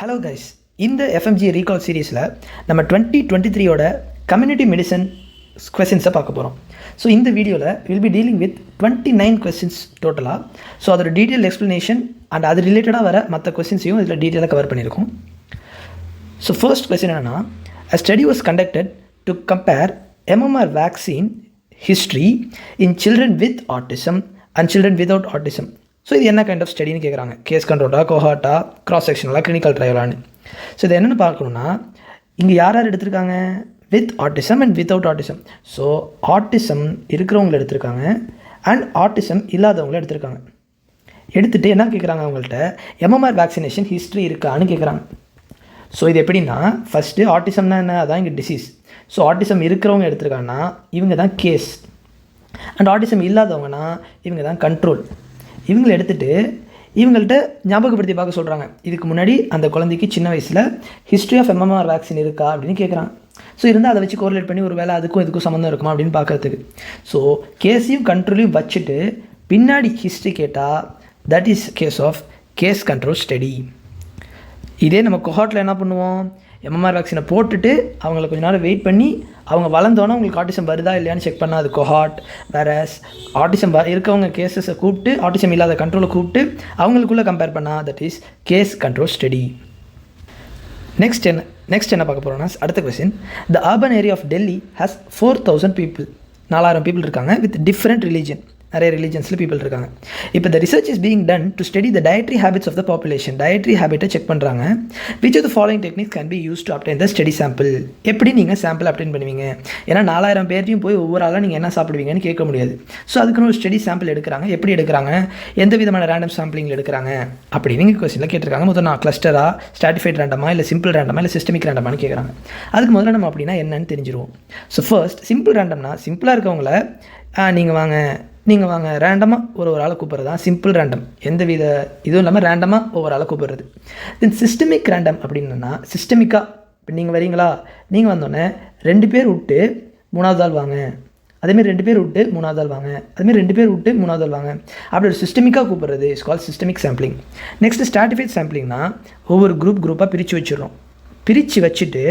Hello guys, இந்த FMG recall சீரீஸில் நம்ம 2023 கம்யூனிட்டி மெடிசன் கொஸ்டின்ஸை பார்க்க போகிறோம். ஸோ இந்த வீடியோவில் will be dealing with 29 questions டோட்டலாக. ஸோ அதோட டீட்டெயில் எக்ஸ்ப்ளனேஷன் அண்ட் அது ரிலேட்டடாக வர மற்ற கொஸ்டின்ஸையும் இதில் டீட்டெயிலாக கவர் பண்ணியிருக்கோம். ஸோ ஃபர்ஸ்ட் கொஸ்டின் என்னென்னா, a study was conducted to compare MMR vaccine history in children with autism and children without autism. So இது என்ன கைண்ட் ஆஃப் ஸ்டடின்னு கேட்குறாங்க. கேஸ் கண்ட்ரோலாக, கோஹாட்டா, கிராஸ் செக்ஷனலாக, கிளினிக்கல் ட்ரையலான்னு. ஸோ இது என்னென்னு பார்க்கணுன்னா, இங்கே யார் யார் எடுத்திருக்காங்க? With autism and without autism. So autism இருக்கிறவங்கள எடுத்திருக்காங்க அண்ட் ஆட்டிசம் இல்லாதவங்கள எடுத்திருக்காங்க. எடுத்துகிட்டு என்ன கேட்குறாங்க, அவங்கள்ட்ட எம்எம்ஆர் வேக்சினேஷன் ஹிஸ்ட்ரி இருக்கான்னு கேட்குறாங்க. ஸோ இது எப்படின்னா, ஃபஸ்ட்டு ஆட்டிசம்னா என்ன, அதான் இங்கே டிசீஸ். ஸோ ஆட்டிசம் இருக்கிறவங்க எடுத்திருக்காங்கன்னா இவங்க தான் கேஸ், அண்ட் ஆட்டிசம் இல்லாதவங்கன்னா இவங்க தான் கண்ட்ரோல். இவங்களை எடுத்துகிட்டு இவங்கள்ட்ட ஞாபகப்படுத்தி பார்க்க சொல்கிறாங்க. இதுக்கு முன்னாடி அந்த குழந்தைக்கு சின்ன வயசில் ஹிஸ்ட்ரி ஆஃப் எம்எம்ஆர் வேக்சின் இருக்கா அப்படின்னு கேட்குறாங்க. ஸோ இருந்தால் அதை வச்சு கோரிலேட் பண்ணி ஒரு வேளை அதுக்கும் இதுக்கும் சம்மந்தம் இருக்குமா அப்படின்னு பார்க்குறதுக்கு. ஸோ கேஸையும் கண்ட்ரோலையும் வச்சுட்டு பின்னாடி ஹிஸ்ட்ரி கேட்டால் that is case of case control study. இதே நம்ம கொஹாட்டில் என்ன பண்ணுவோம், எம்எம்ஆர் வேக்சினை போட்டுட்டு அவங்கள கொஞ்ச நேரம் வெயிட் பண்ணி அவங்க வளர்ந்தோன்னா உங்களுக்கு ஆட்டிசம் வருதா இல்லையான்னு செக் பண்ணால் அது கொஹாட். வேறஸ் ஆட்டிசம் இருக்கவங்க கேஸஸை கூப்பிட்டு ஆட்டிசம் இல்லாத கண்ட்ரோலை கூப்பிட்டு அவங்களுக்குள்ளே கம்பேர் பண்ணால் that is case control study. Next என்ன பார்க்க போகிறோம்னா, அடுத்த question. The urban area of Delhi has 4000 people, 4000 people இருக்காங்க வித் டிஃப்ரெண்ட் ரிலீஜன். நிறைய ரிலீஜன்ஸில் பீப்புள் இருக்காங்க. இப்போ the research is being done to study the dietary habits of the population. டயட்ரி ஹேபிட்டை செக் பண்ணுறாங்க. Which of the following techniques can be use to obtain the study sample. எப்படி நீங்கள் sample obtained பண்ணுவீங்க? ஏன்னா 4000 பேர்ட்டையும் போய் ஒவ்வொரு ஆளாக நீங்கள் என்ன சாப்பிடுவீங்கன்னு கேட்க முடியாது. ஸோ அதுக்குன்னு ஒரு ஸ்டடி சாம்பிள் எடுக்கிறாங்க. எப்படி எடுக்கிறாங்க, எந்த விதமான ரேண்டம் சாம்பிளிங் எடுக்கிறாங்க அப்படின்னு நீங்கள் கொஸ்டினில் கேட்டிருக்காங்க. முதல்ல நான் கிளஸ்டரா, ஸ்ட்ராட்டிஃபைட் ரேண்டமா, இல்லை சிம்பிள் ரேண்டமா, இல்லை சிஸ்டமிக் ரேண்டமானு கேட்குறாங்க. அதுக்கு முதல்ல நம்ம அப்படின்னா என்னன்னு தெரிஞ்சிருவோம். ஸோ ஃபர்ஸ்ட் சிம்பிள் ரேண்டம்னா, சிம்பிளாக இருக்கவங்கள நீங்கள் வாங்க ரேண்டமாக ஒரு ஆளை கூப்பிட்றது தான் சிம்பிள் ரேண்டம். எந்த வித இதுவும் இல்லாமல் ரேண்டமாக ஒவ்வொரு ஆளை கூப்பிட்றது. தென் சிஸ்டமிக் ரேண்டம் அப்படின்னா, சிஸ்டமிக்காக இப்போ நீங்கள் வரீங்களா, நீங்கள் வந்தோடனே 2 பேர் விட்டு 3வது ஆள் வாங்க, அதேமாதிரி 2 பேர் விட்டு 3வது ஆள் வாங்க, அதுமாதிரி 2 பேர் விட்டு 3வது ஆள் வாங்க, அப்படி ஒரு சிஸ்டமிக்காக கூப்பிட்றது is call systemic sampling. Next stratified சாம்பிளிங்னா, ஒவ்வொரு குரூப்பாக பிரித்து வச்சிடறோம். பிரித்து வச்சுட்டு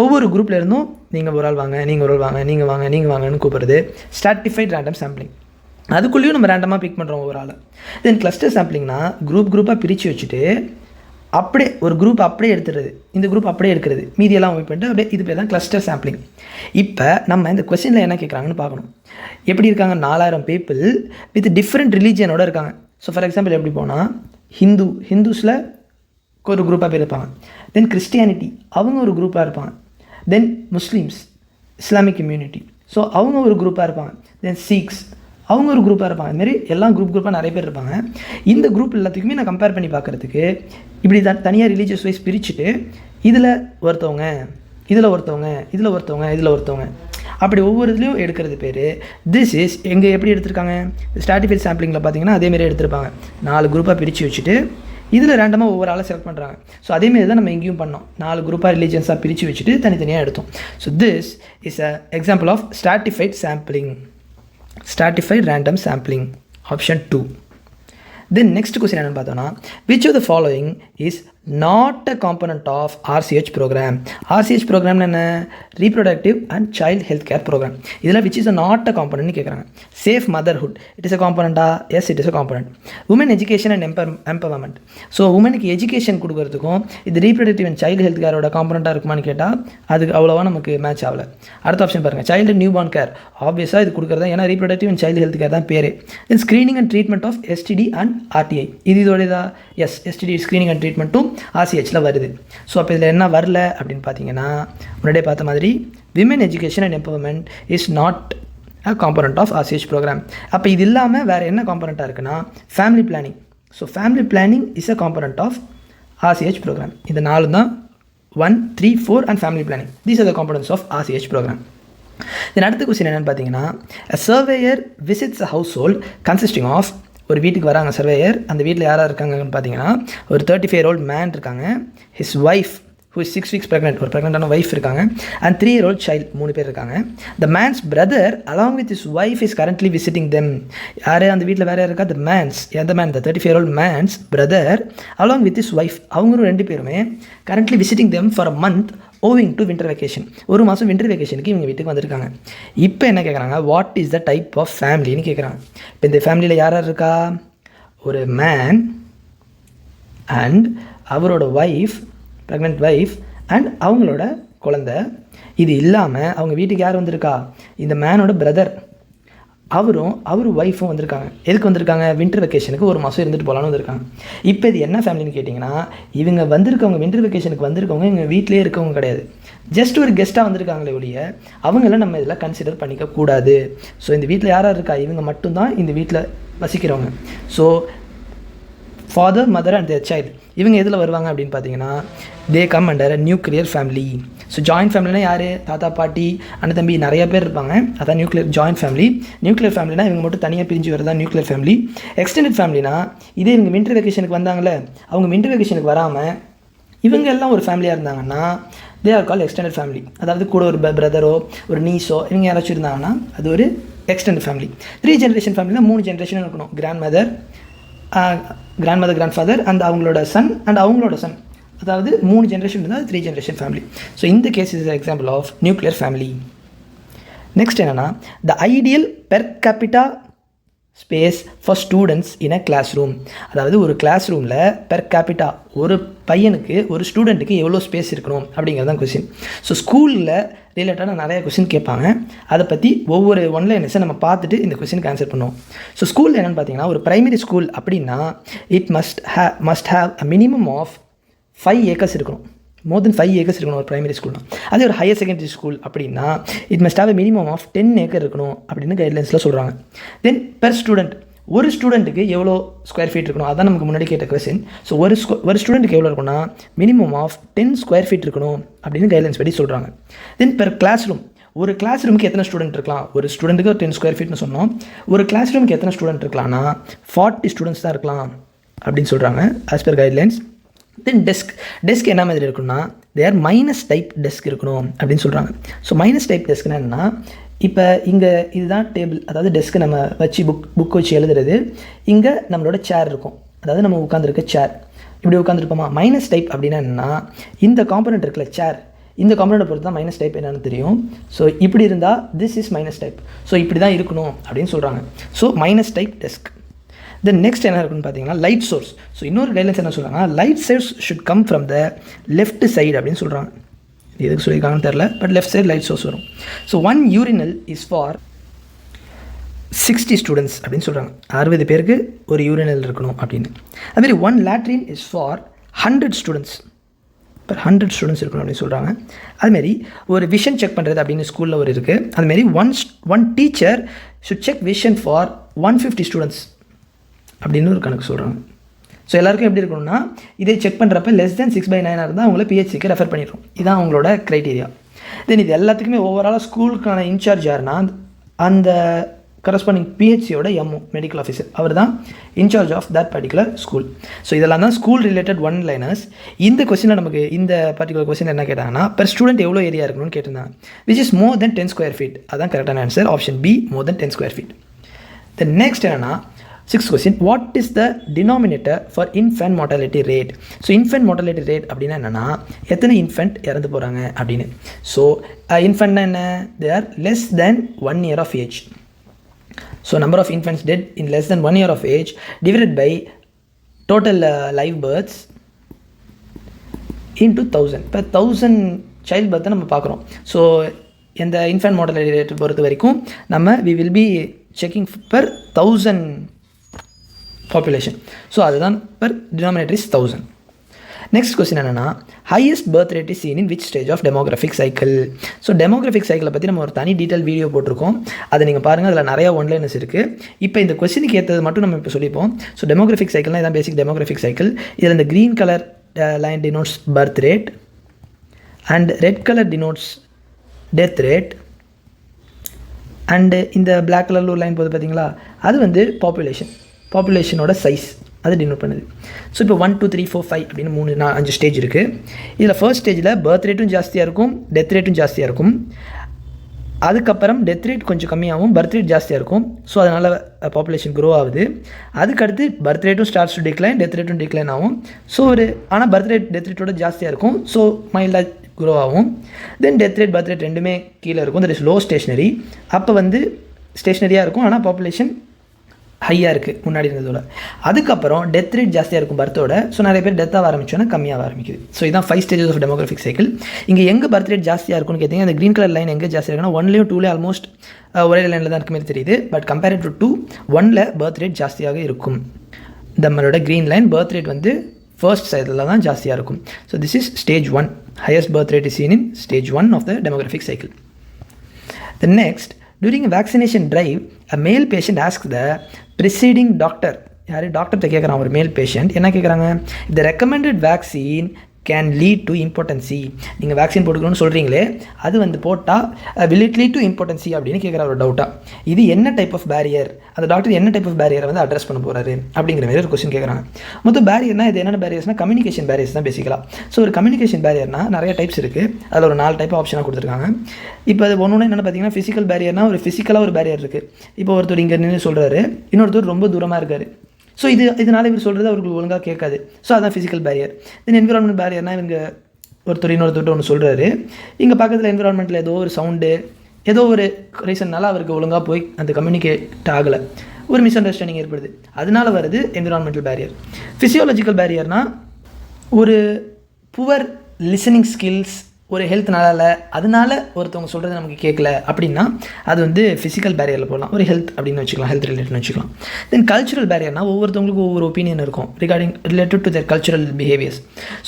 ஒவ்வொரு குரூப்பில் இருந்தும் நீங்கள் ஒரு ஆள் வாங்க, நீங்கள் ஒரு ஆள் வாங்க, நீங்கள் வாங்க, நீங்கள் வாங்கன்னு கூப்பிட்றது ஸ்ட்ராட்டிஃபைட் ரேண்டம் சாம்பிளிங். அதுக்குள்ளேயும் நம்ம ரேண்டமாக பிக் பண்ணுறோம் ஒரு ஆளை. தென் கிளஸ்டர் சாம்பிளிங்னா, குரூப்பாக பிரித்து வச்சுட்டு அப்படியே ஒரு குரூப் அப்படியே எடுத்துறது, இந்த குரூப் அப்படியே எடுக்கிறது, மீதியெல்லாம் மூவ் பண்ணிட்டு அப்படியே, இது பேர் தான் கிளஸ்டர் சாம்பிளிங். இப்போ நம்ம இந்த கொஸ்டினில் என்ன கேட்குறாங்கன்னு பார்க்கணும். எப்படி இருக்காங்க, 4000 people வித் டிஃப்ரெண்ட் ரிலீஜியனோடு இருக்காங்க. ஸோ ஃபார் எக்ஸாம்பிள் எப்படி போனால், ஹிந்துஸில் ஒரு குரூப்பாக பேர் இருப்பாங்க. தென் கிறிஸ்டியானிட்டி அவங்க ஒரு குரூப்பாக இருப்பாங்க. தென் முஸ்லீம்ஸ், இஸ்லாமிக் கம்யூனிட்டி, ஸோ அவங்க ஒரு குரூப்பாக இருப்பாங்க. தென் சீக்ஸ் அவங்க ஒரு குரூப்பாக இருப்பாங்க. இதுமாரி எல்லாம் குரூப்பாக நிறைய பேர் இருப்பாங்க. இந்த குரூப் எல்லாத்துக்குமே நான் கம்பேர் பண்ணி பார்க்குறதுக்கு இப்படி தனியாக ரிலீஜியஸ் வைஸ் பிரிச்சுட்டு இதில் ஒருத்தவங்க, இதில் ஒருத்தவங்க, இதில் ஒருத்தவங்க, இதில் ஒருத்தவங்க, அப்படி ஒவ்வொரு இதுலேயும் எடுக்கிறது பேர் திஸ் இஸ். எங்கே எப்படி எடுத்திருக்காங்க, ஸ்ட்ராட்டிஃபைட் சாம்பிளிங்கில் பார்த்தீங்கன்னா அதேமாரி எடுத்திருப்பாங்க. 4 குரூப்பாக பிரித்து வச்சுட்டு இதில் ரேண்டமாக ஒவ்வொரு ஆளை செலக்ட் பண்ணுறாங்க. ஸோ அதேமாரி தான் நம்ம எங்கேயும் பண்ணோம். 4 குரூப்பாக ரிலீஜன்ஸாக பிரித்து வச்சுட்டு தனித்தனியாக எடுத்தோம். So this is a example of stratified sampling, stratified random sampling, option 2. Then next question என்னன்னு பார்த்தோன்னா, which of the following is not a component of RCH program. RCH program என்ன, reproductive and child health care program. இதில் which is a not a component கேட்குறாங்க. safe motherhood, it is a component. Yes, it is a component. women education and empowerment. So உமனுக்கு education கொடுக்கறதுக்கும் இது reproductive and child health careோட காம்பனண்ட்டாக இருக்குமான்னு கேட்டால் அதுக்கு அவ்வளோவா நமக்கு மேட்ச் ஆகலை. அடுத்த ஆப்ஷன் பாருங்கள், child and newborn care. ஆப்வியஸாக இது கொடுக்குறது, ஏன்னா reproductive and child health care தான் பேர். Then screening and treatment of STD and RTI. இதோடதா? எஸ், STD ஸ்க்ரீனிங் அண்ட் ட்ரீட்மெண்ட்டும் RCHல வருது. ஸோ அப்போ இதில் என்ன வரல அப்படின்னு பார்த்தீங்கன்னா, முன்னாடியே பார்த்த மாதிரி women education and empowerment is not a component of RCH programme. அப்போ இது இல்லாமல் வேறு என்ன காம்பனண்ட்டாக இருக்குன்னா, family planning. So family planning is a component of RCH programme. இந்த 4 தான் 1, 3, 4 and family planning. These are the components of RCH programme. Then அடுத்த கொஸ்டின் என்னென்னு பார்த்தீங்கன்னா, a surveyor visits a household consisting of, ஒரு வீட்டுக்கு வராங்க சர்வேயர். அந்த வீட்டில் யாராக இருக்காங்கன்னு பார்த்தீங்கன்னா, ஒரு 35-year-old மேன் இருக்காங்க. His wife who is 6 weeks pregnant, ஒரு ப்ரெக்னென்ட்டான ஒய்ஃப் இருக்காங்க, and 3-year-old child, 3 பேர் இருக்காங்க. The man's brother along with his wife is currently visiting them. யார் அந்த வீட்டில் வேறு இருக்கா? The man's, the man, the 35-year-old man's brother along with his wife, அவங்களும் 2 பேருமே currently visiting them for a month owing to winter vacation. ஒரு மாதம் winter வெக்கேஷனுக்கு இவங்க வீட்டுக்கு வந்திருக்காங்க. இப்போ என்ன கேட்குறாங்க? What is the type of ஃபேமிலின்னு கேட்குறாங்க. இப்போ இந்த ஃபேமிலியில் யார் யார் இருக்கா? ஒரு மேன் அண்ட் அவரோட ஒய்ஃப், ப்ரெக்னென்ட் ஒய்ஃப் அண்ட் அவங்களோட குழந்தை. இது இல்லாமல் அவங்க வீட்டுக்கு யார் வந்திருக்கா? இந்த மேனோட பிரதர், அவர் ஒய்ஃபும் வந்திருக்காங்க. எதுக்கு வந்திருக்காங்க? வின்டர் வெக்கேஷனுக்கு ஒரு மாதம் இருந்துட்டு போகலான்னு வந்திருக்காங்க. இப்போ இது என்ன ஃபேமிலின்னு கேட்டிங்கன்னா, இவங்க வந்திருக்கவங்க வின்டர் வெக்கேஷனுக்கு வந்திருக்கவங்க இவங்க வீட்டிலே இருக்கவங்க கிடையாது, ஜஸ்ட் ஒரு கெஸ்ட்டாக வந்திருக்காங்களே ஒழிய அவங்கள நம்ம இதில் கன்சிடர் பண்ணிக்க கூடாது. ஸோ இந்த வீட்டில் யாராக இருக்கா? இவங்க மட்டும்தான் இந்த வீட்டில் வசிக்கிறவங்க. So father, mother and their child இவங்க எதில் வருவாங்க அப்படின்னு பார்த்தீங்கன்னா, they come under a nuclear family. So joint ஃபேமிலினா யார்? தாத்தா, பாட்டி, அண்ணன், தம்பி நிறைய பேர் இருப்பாங்க. அதான் நியூக்ளியர் ஜாயின்ட் ஃபேமிலி. நியூக்ளியர் ஃபேமிலினா இவங்க மட்டும் தனியாக பிரிஞ்சு வரதான் நியூக்ளியர் ஃபேமிலி. எக்ஸ்டெண்டட் ஃபேமிலினா இதே இவங்க வின்டர் வெக்கேஷனுக்கு வந்தாங்களே, அவங்க வின்டர் வெக்கேஷனுக்கு வராமல் இவங்க எல்லாம் ஒரு ஃபேமிலியாக இருந்தாங்கன்னா they are call extended family. அதாவது கூட ஒரு பிரதரோ ஒரு நீஸோ இவங்க யாராச்சும் இருந்தாங்கன்னா அது ஒரு எக்ஸ்டெண்டட் ஃபேமிலி. 3 ஜென்ரேஷன் ஃபேமிலினா 3 ஜென்ரேஷன் இருக்கணும். Grandmother, grandfather and அவங்களோட சன் அண்ட் அவங்களோட சன், அதாவது 3 ஜென்ரேஷன் இருந்தால் 3 ஜென்ரேஷன் ஃபேமிலி. ஸோ இந்த case is example of nuclear family. Next என்னென்னா, the ideal per capita space for students in a classroom. அதாவது ஒரு class ரூமில் per capita ஒரு பையனுக்கு ஒரு ஸ்டூடெண்ட்டுக்கு எவ்வளோ ஸ்பேஸ் இருக்கணும் அப்படிங்கிறது தான் கொஸ்டின். ஸோ ஸ்கூலில் ரிலேட்டடாக நிறைய கொஸ்டின் கேட்பாங்க. அதை பற்றி ஒவ்வொரு ஒன்லைனர்ஸை நம்ம பார்த்துட்டு இந்த கொஸ்டினுக்கு ஆன்சர் பண்ணுவோம். ஸோ ஸ்கூலில் என்னென்னு பார்த்தீங்கன்னா, ஒரு ப்ரைமரி ஸ்கூல் அப்படின்னா it must have a minimum of 5 acres இருக்கணும். மோர் தென் 5 acres இருக்கணும் ஒரு ப்ரைமரி ஸ்கூல்னா. அதே ஒரு ஹையர் செகண்டரி ஸ்கூல் அப்படின்னா it must have a minimum of 10 acre இருக்கணும் அப்படின்னு கைட்லைன்ஸில் சொல்கிறாங்க. தென் பெர் ஸ்டூடெண்ட், ஒரு ஸ்டூடெண்ட்டுக்கு எவ்வளோ ஸ்கொயர் ஃபீட் இருக்கணும், அதான் நமக்கு முன்னாடி கேட்ட கொஸ்டின். ஸோ ஒரு ஸ்டூடெண்ட்டுக்கு எவ்வளோ இருக்குன்னா மினிமம் ஆஃப் 10 square feet இருக்கணும் அப்படின்னு கைட்லைன்ஸ் படி சொல்கிறாங்க. தென் பெர் கிளாஸ் ரூம், ஒரு கிளாஸ் ரூமுக்கு எத்தனை ஸ்டூடெண்ட் இருக்கலாம்? ஒரு ஸ்டூடெண்ட்டுக்கு 10 square feetனு சொன்னோம். ஒரு கிளாஸ் ரூமுக்கு எத்தனை ஸ்டூடெண்ட் இருக்கலாம்னா 40 students தான் இருக்கலாம் அப்படின்னு சொல்கிறாங்க ஆஸ் பர் கைட்லைன்ஸ். தென் டெஸ்க் என்ன மாதிரி இருக்குன்னா தேர் மைனஸ் டைப் டெஸ்க் இருக்கணும் அப்படின்னு சொல்கிறாங்க. ஸோ மைனஸ் டைப் டெஸ்க்னா என்னென்னா, இப்போ இங்கே இதுதான் டேபிள், அதாவது டெஸ்க்கு நம்ம வச்சு புக் வச்சு எழுதுறது. இங்கே நம்மளோட சேர் இருக்கும், அதாவது நம்ம உட்காந்துருக்க சேர், இப்படி உட்காந்துருப்போமா. மைனஸ் டைப் அப்படின்னா என்னென்னா, இந்த காம்பனண்ட் இருக்குல்ல சேர், இந்த காம்பனண்ட்டை பொறுத்து தான் மைனஸ் டைப் என்னென்னு தெரியும். ஸோ இப்படி இருந்தால் this is minus type, so இப்படி தான் இருக்கணும் அப்படின்னு சொல்கிறாங்க. So minus type desk. Then next என்ன இருக்குன்னு பார்த்தீங்கன்னா லைட் சோர்ஸ். ஸோ இன்னொரு கைட்லைன்ஸ் என்ன சொல்கிறாங்க, light source should come from the left side அப்படின்னு சொல்கிறாங்க. எதுக்கு சொல்லியிருக்காங்கன்னு தெரில, but left side light source வரும். So 1 urinal is for 60 students அப்படின்னு சொல்கிறாங்க. 60 பேருக்கு ஒரு யூரினல் இருக்கணும் அப்படின்னு. அதுமாரி 1 latrine இஸ் ஃபார் 100 students, இப்போ 100 students இருக்கணும் அப்படின்னு சொல்கிறாங்க. அதுமாரி ஒரு விஷன் செக் பண்ணுறது அப்படின்னு ஸ்கூலில் ஒரு இருக்குது. அதுமாரி one teacher should check vision for 150 students அப்படின்னு ஒரு கணக்கு சொல்கிறாங்க. ஸோ எல்லாருக்கும் எப்படி இருக்கணும்னா, இதை செக் பண்ணுறப்ப லெஸ் தென் 6/9 இருந்தால் அவங்கள பிஹெச்சிக்கு ரெஃபர் பண்ணிடுறோம். இதுதான் அவங்களோட க்ரைட்டீரியா. தென் இது எல்லாத்துக்குமே ஓவராலாக ஸ்கூலுக்கான இன்சார்ஜ் யாருன்னா அந்த கரஸ்பாண்டிங் பிஹெச்சியோட எம்ஓ மெடிக்கல் ஆஃபீஸர், அவர் தான் in charge of that particular school. So இதெல்லாம் தான் ஸ்கூல் ரிலேட்டட் ஒன்லைனர்ஸ். இந்த கொஸ்டினில் நமக்கு இந்த பர்டிகுலர் கொஸ்டின் என்ன கேட்டாங்கன்னா, பெர் ஸ்டூடெண்ட் எவ்வளோ ஏரியா இருக்கணும்னு கேட்டிருந்தாங்க. Which is more then 10 square feet. அதான் கரெக்டான ஆன்சர், ஆப்ஷன் பி, மோர் தென் 10 square feet. தென் நெக்ஸ்ட் என்னன்னா 6th question, what is the denominator for infant mortality rate? So infant mortality rate அப்படின்னா என்னென்னா எத்தனை இன்ஃபென்ட் இறந்து போகிறாங்க அப்படின்னு. ஸோ இன்ஃபென்ட்னா என்ன, they are less than 1 year of age. So number of infants dead in less than 1 year of age divided by total live births into 1000. இப்போ 1000 child birth நம்ம பார்க்குறோம். ஸோ இந்த infant mortality rate பொறுத்த வரைக்கும் நம்ம we will be checking per 1000 population. So அதுதான் per denominator is 1000. Next question என்னென்னா, highest birth rate is seen in which stage of demographic cycle. So demographic சைக்கிளை பற்றி நம்ம ஒரு தனி டீட்டெயில் வீடியோ போட்டிருக்கோம், அதை நீங்கள் பாருங்கள், அதில் நிறையா ஒன்லைனஸ் இருக்குது. இப்போ இந்த கொஸ்டினுக்கு ஏற்றது மட்டும் நம்ம இப்போ சொல்லிப்போம். ஸோ டெமோகிராஃபிக் சைக்கிள்னால் இதான் பேசிக் டெமோகிராஃபிக் சைக்கிள். இதில் இந்த green colour line denotes birth rate and red colour denotes death rate and இந்த பிளாக் கலரில் ஒரு லைன் போது பார்த்தீங்களா, அது வந்து பாப்புலேஷனோட சைஸ், அது டினோட் பண்ணுது. ஸோ இப்போ 1 2 3 4 5 அப்படின்னு 5 ஸ்டேஜ் இருக்குது. இதில் ஃபர்ஸ்ட் ஸ்டேஜில் பர்த் ரேட்டும் ஜாஸ்தியாக இருக்கும், டெத் ரேட்டும் ஜாஸ்தியாக இருக்கும். அதுக்கப்புறம் டெத் ரேட் கொஞ்சம் கம்மியாகவும் பர்த் ரேட் ஜாஸ்தியாக இருக்கும். ஸோ அதனால் பாப்புலேஷன் க்ரோ ஆகுது. அதுக்கடுத்து பர்த் ரேட்டும் ஸ்டார்ட்ஸ் டு டிக்ளைன், டெத் ரேட்டும் டிக்ளைன் ஆகும். ஸோ ஆனால் பர்த் ரேட் டெத் ரேட்டோட ஜாஸ்தியாக இருக்கும். ஸோ மைல்டாக க்ரோ ஆகும். தென் டெத் ரேட் பர்த் ரேட் ரெண்டுமே கீழே இருக்கும். That is low stationery. அப்போ வந்து ஸ்டேஷ்னரியாக இருக்கும், ஆனால் பாப்புலேஷன் ஹையாக இருக்குது முன்னாடி இருந்ததோட. அதுக்கப்புறம் டெத் ரேட் ஜாஸ்தியாக இருக்கும் பர்த்தோட. ஸோ நிறைய பேர் டெத்தாக ஆரம்பிச்சோன்னா கம்மியாக ஆரம்பிக்குது. ஸோ இதான் 5 ஸ்டேஜஸ் ஆஃப் டெமோகிராஃபிக் சைக்கிள். இங்கே எங்கே பர்த் ரேட் ஜாஸ்தியாக இருக்குன்னு கேட்டிங்க, அந்த க்ரீன் கலர் லைன் எங்கே ஜாஸ்தியாக இருக்குன்னா 1லேயும் 2லேயும் ஆல்மோஸ்ட் ஒரே லைனில் தான் இருக்க மாதிரி தெரியுது. பட் கம்பேர்ட் டு 2, 1ல் பர்த் ரேட் ஜாஸ்தியாக இருக்கும். நம்மளோட க்ரீன் லைன் பர்த் ரேட் வந்து ஃபர்ஸ்ட் சைடில் தான் ஜாஸ்தியாக இருக்கும். So this is stage 1. Highest birth rate is seen in stage 1 of the demographic cycle. The next, during a vaccination drive, a male patient asks the preceding doctor, யார் டாக்டர்கிட்ட கேட்குறான் ஒரு மேல் பேஷண்ட், என்ன கேட்குறாங்க, the recommended vaccine can lead to impotency. நீங்கள் vaccine போட்டுக்கணும்னு சொல்கிறீங்களே, அது வந்து போட்டால் will it lead to impotency அப்படின்னு கேட்குற ஒரு டவுட்டாக. இது என்ன டைப் ஆஃப் பேரியர், அந்த டாக்டர் என்ன டைப் ஆஃப் பேரியரை வந்து அட்ரஸ் பண்ண போகிறாரு அப்படிங்கிற மாதிரி ஒரு கொஸ்டின் கேட்குறாங்க. மொத்தம் பேரியர்னா இது என்னென்ன பேரியர்ஸ்னால் கம்யூனிகேஷன் பேரியர்ஸ் தான் பேசிக்கலாம். ஸோ ஒரு கம்யூனிகேஷன் பேரியர்னால் நிறைய டைப்ஸ் இருக்குது. அதில் ஒரு 4 டைப் ஆப்ஷனாக கொடுத்துருக்காங்க. இப்போ அது ஒன்று என்னென்னு பார்த்தீங்கன்னா ஃபிசிக்கல் பேரியர்னால் ஒரு ஃபிசிக்கலாக ஒரு பேரியர் இருக்குது. இப்போ ஒருத்தர் இங்கே நின்று சொல்கிறாரு, இன்னொருத்தர் ரொம்ப தூரமாக இருக்கார். ஸோ இதனால் இவர் சொல்கிறது அவருக்கு ஒழுங்காக கேட்காது. ஸோ அதுதான் ஃபிசிக்கல் பேரியர். தென் என்விரான்மெண்ட் பேரியர்னால் இவங்க ஒருத்தர் இன்னொருத்தர் ஒன்று சொல்கிறாரு, இங்கே பக்கத்தில் என்விரான்மெண்ட்டில் ஏதோ ஒரு சவுண்டு, ஏதோ ஒரு ரீசன்னால அவருக்கு ஒழுங்காக போய் அந்த கம்யூனிகேட் ஆகலை, ஒரு மிஸ் அண்டர்ஸ்டாண்டிங் ஏற்படுது, அதனால வருது என்விரான்மெண்டல் பேரியர். ஃபிசியோலஜிக்கல் பேரியர்னால் ஒரு புவர் லிசனிங் ஸ்கில்ஸ், ஒரு ஹெல்த் நல்லா இல்லை, அதனால ஒருத்தவங்க சொல்கிறது நமக்கு கேட்கல அப்படின்னா அது வந்து ஃபிசிக்கல் பேரியரில் போடலாம். ஒரு ஹெல்த் அப்படின்னு வச்சுக்கலாம், ஹெல்த் ரிலேட்டட்னு வச்சுக்கலாம். தென் கல்ச்சுரல் பேரியர்னால் ஒவ்வொருத்தவங்களுக்கும் ஒவ்வொரு ஒப்பீனியன் இருக்கும் related to their cultural behaviours.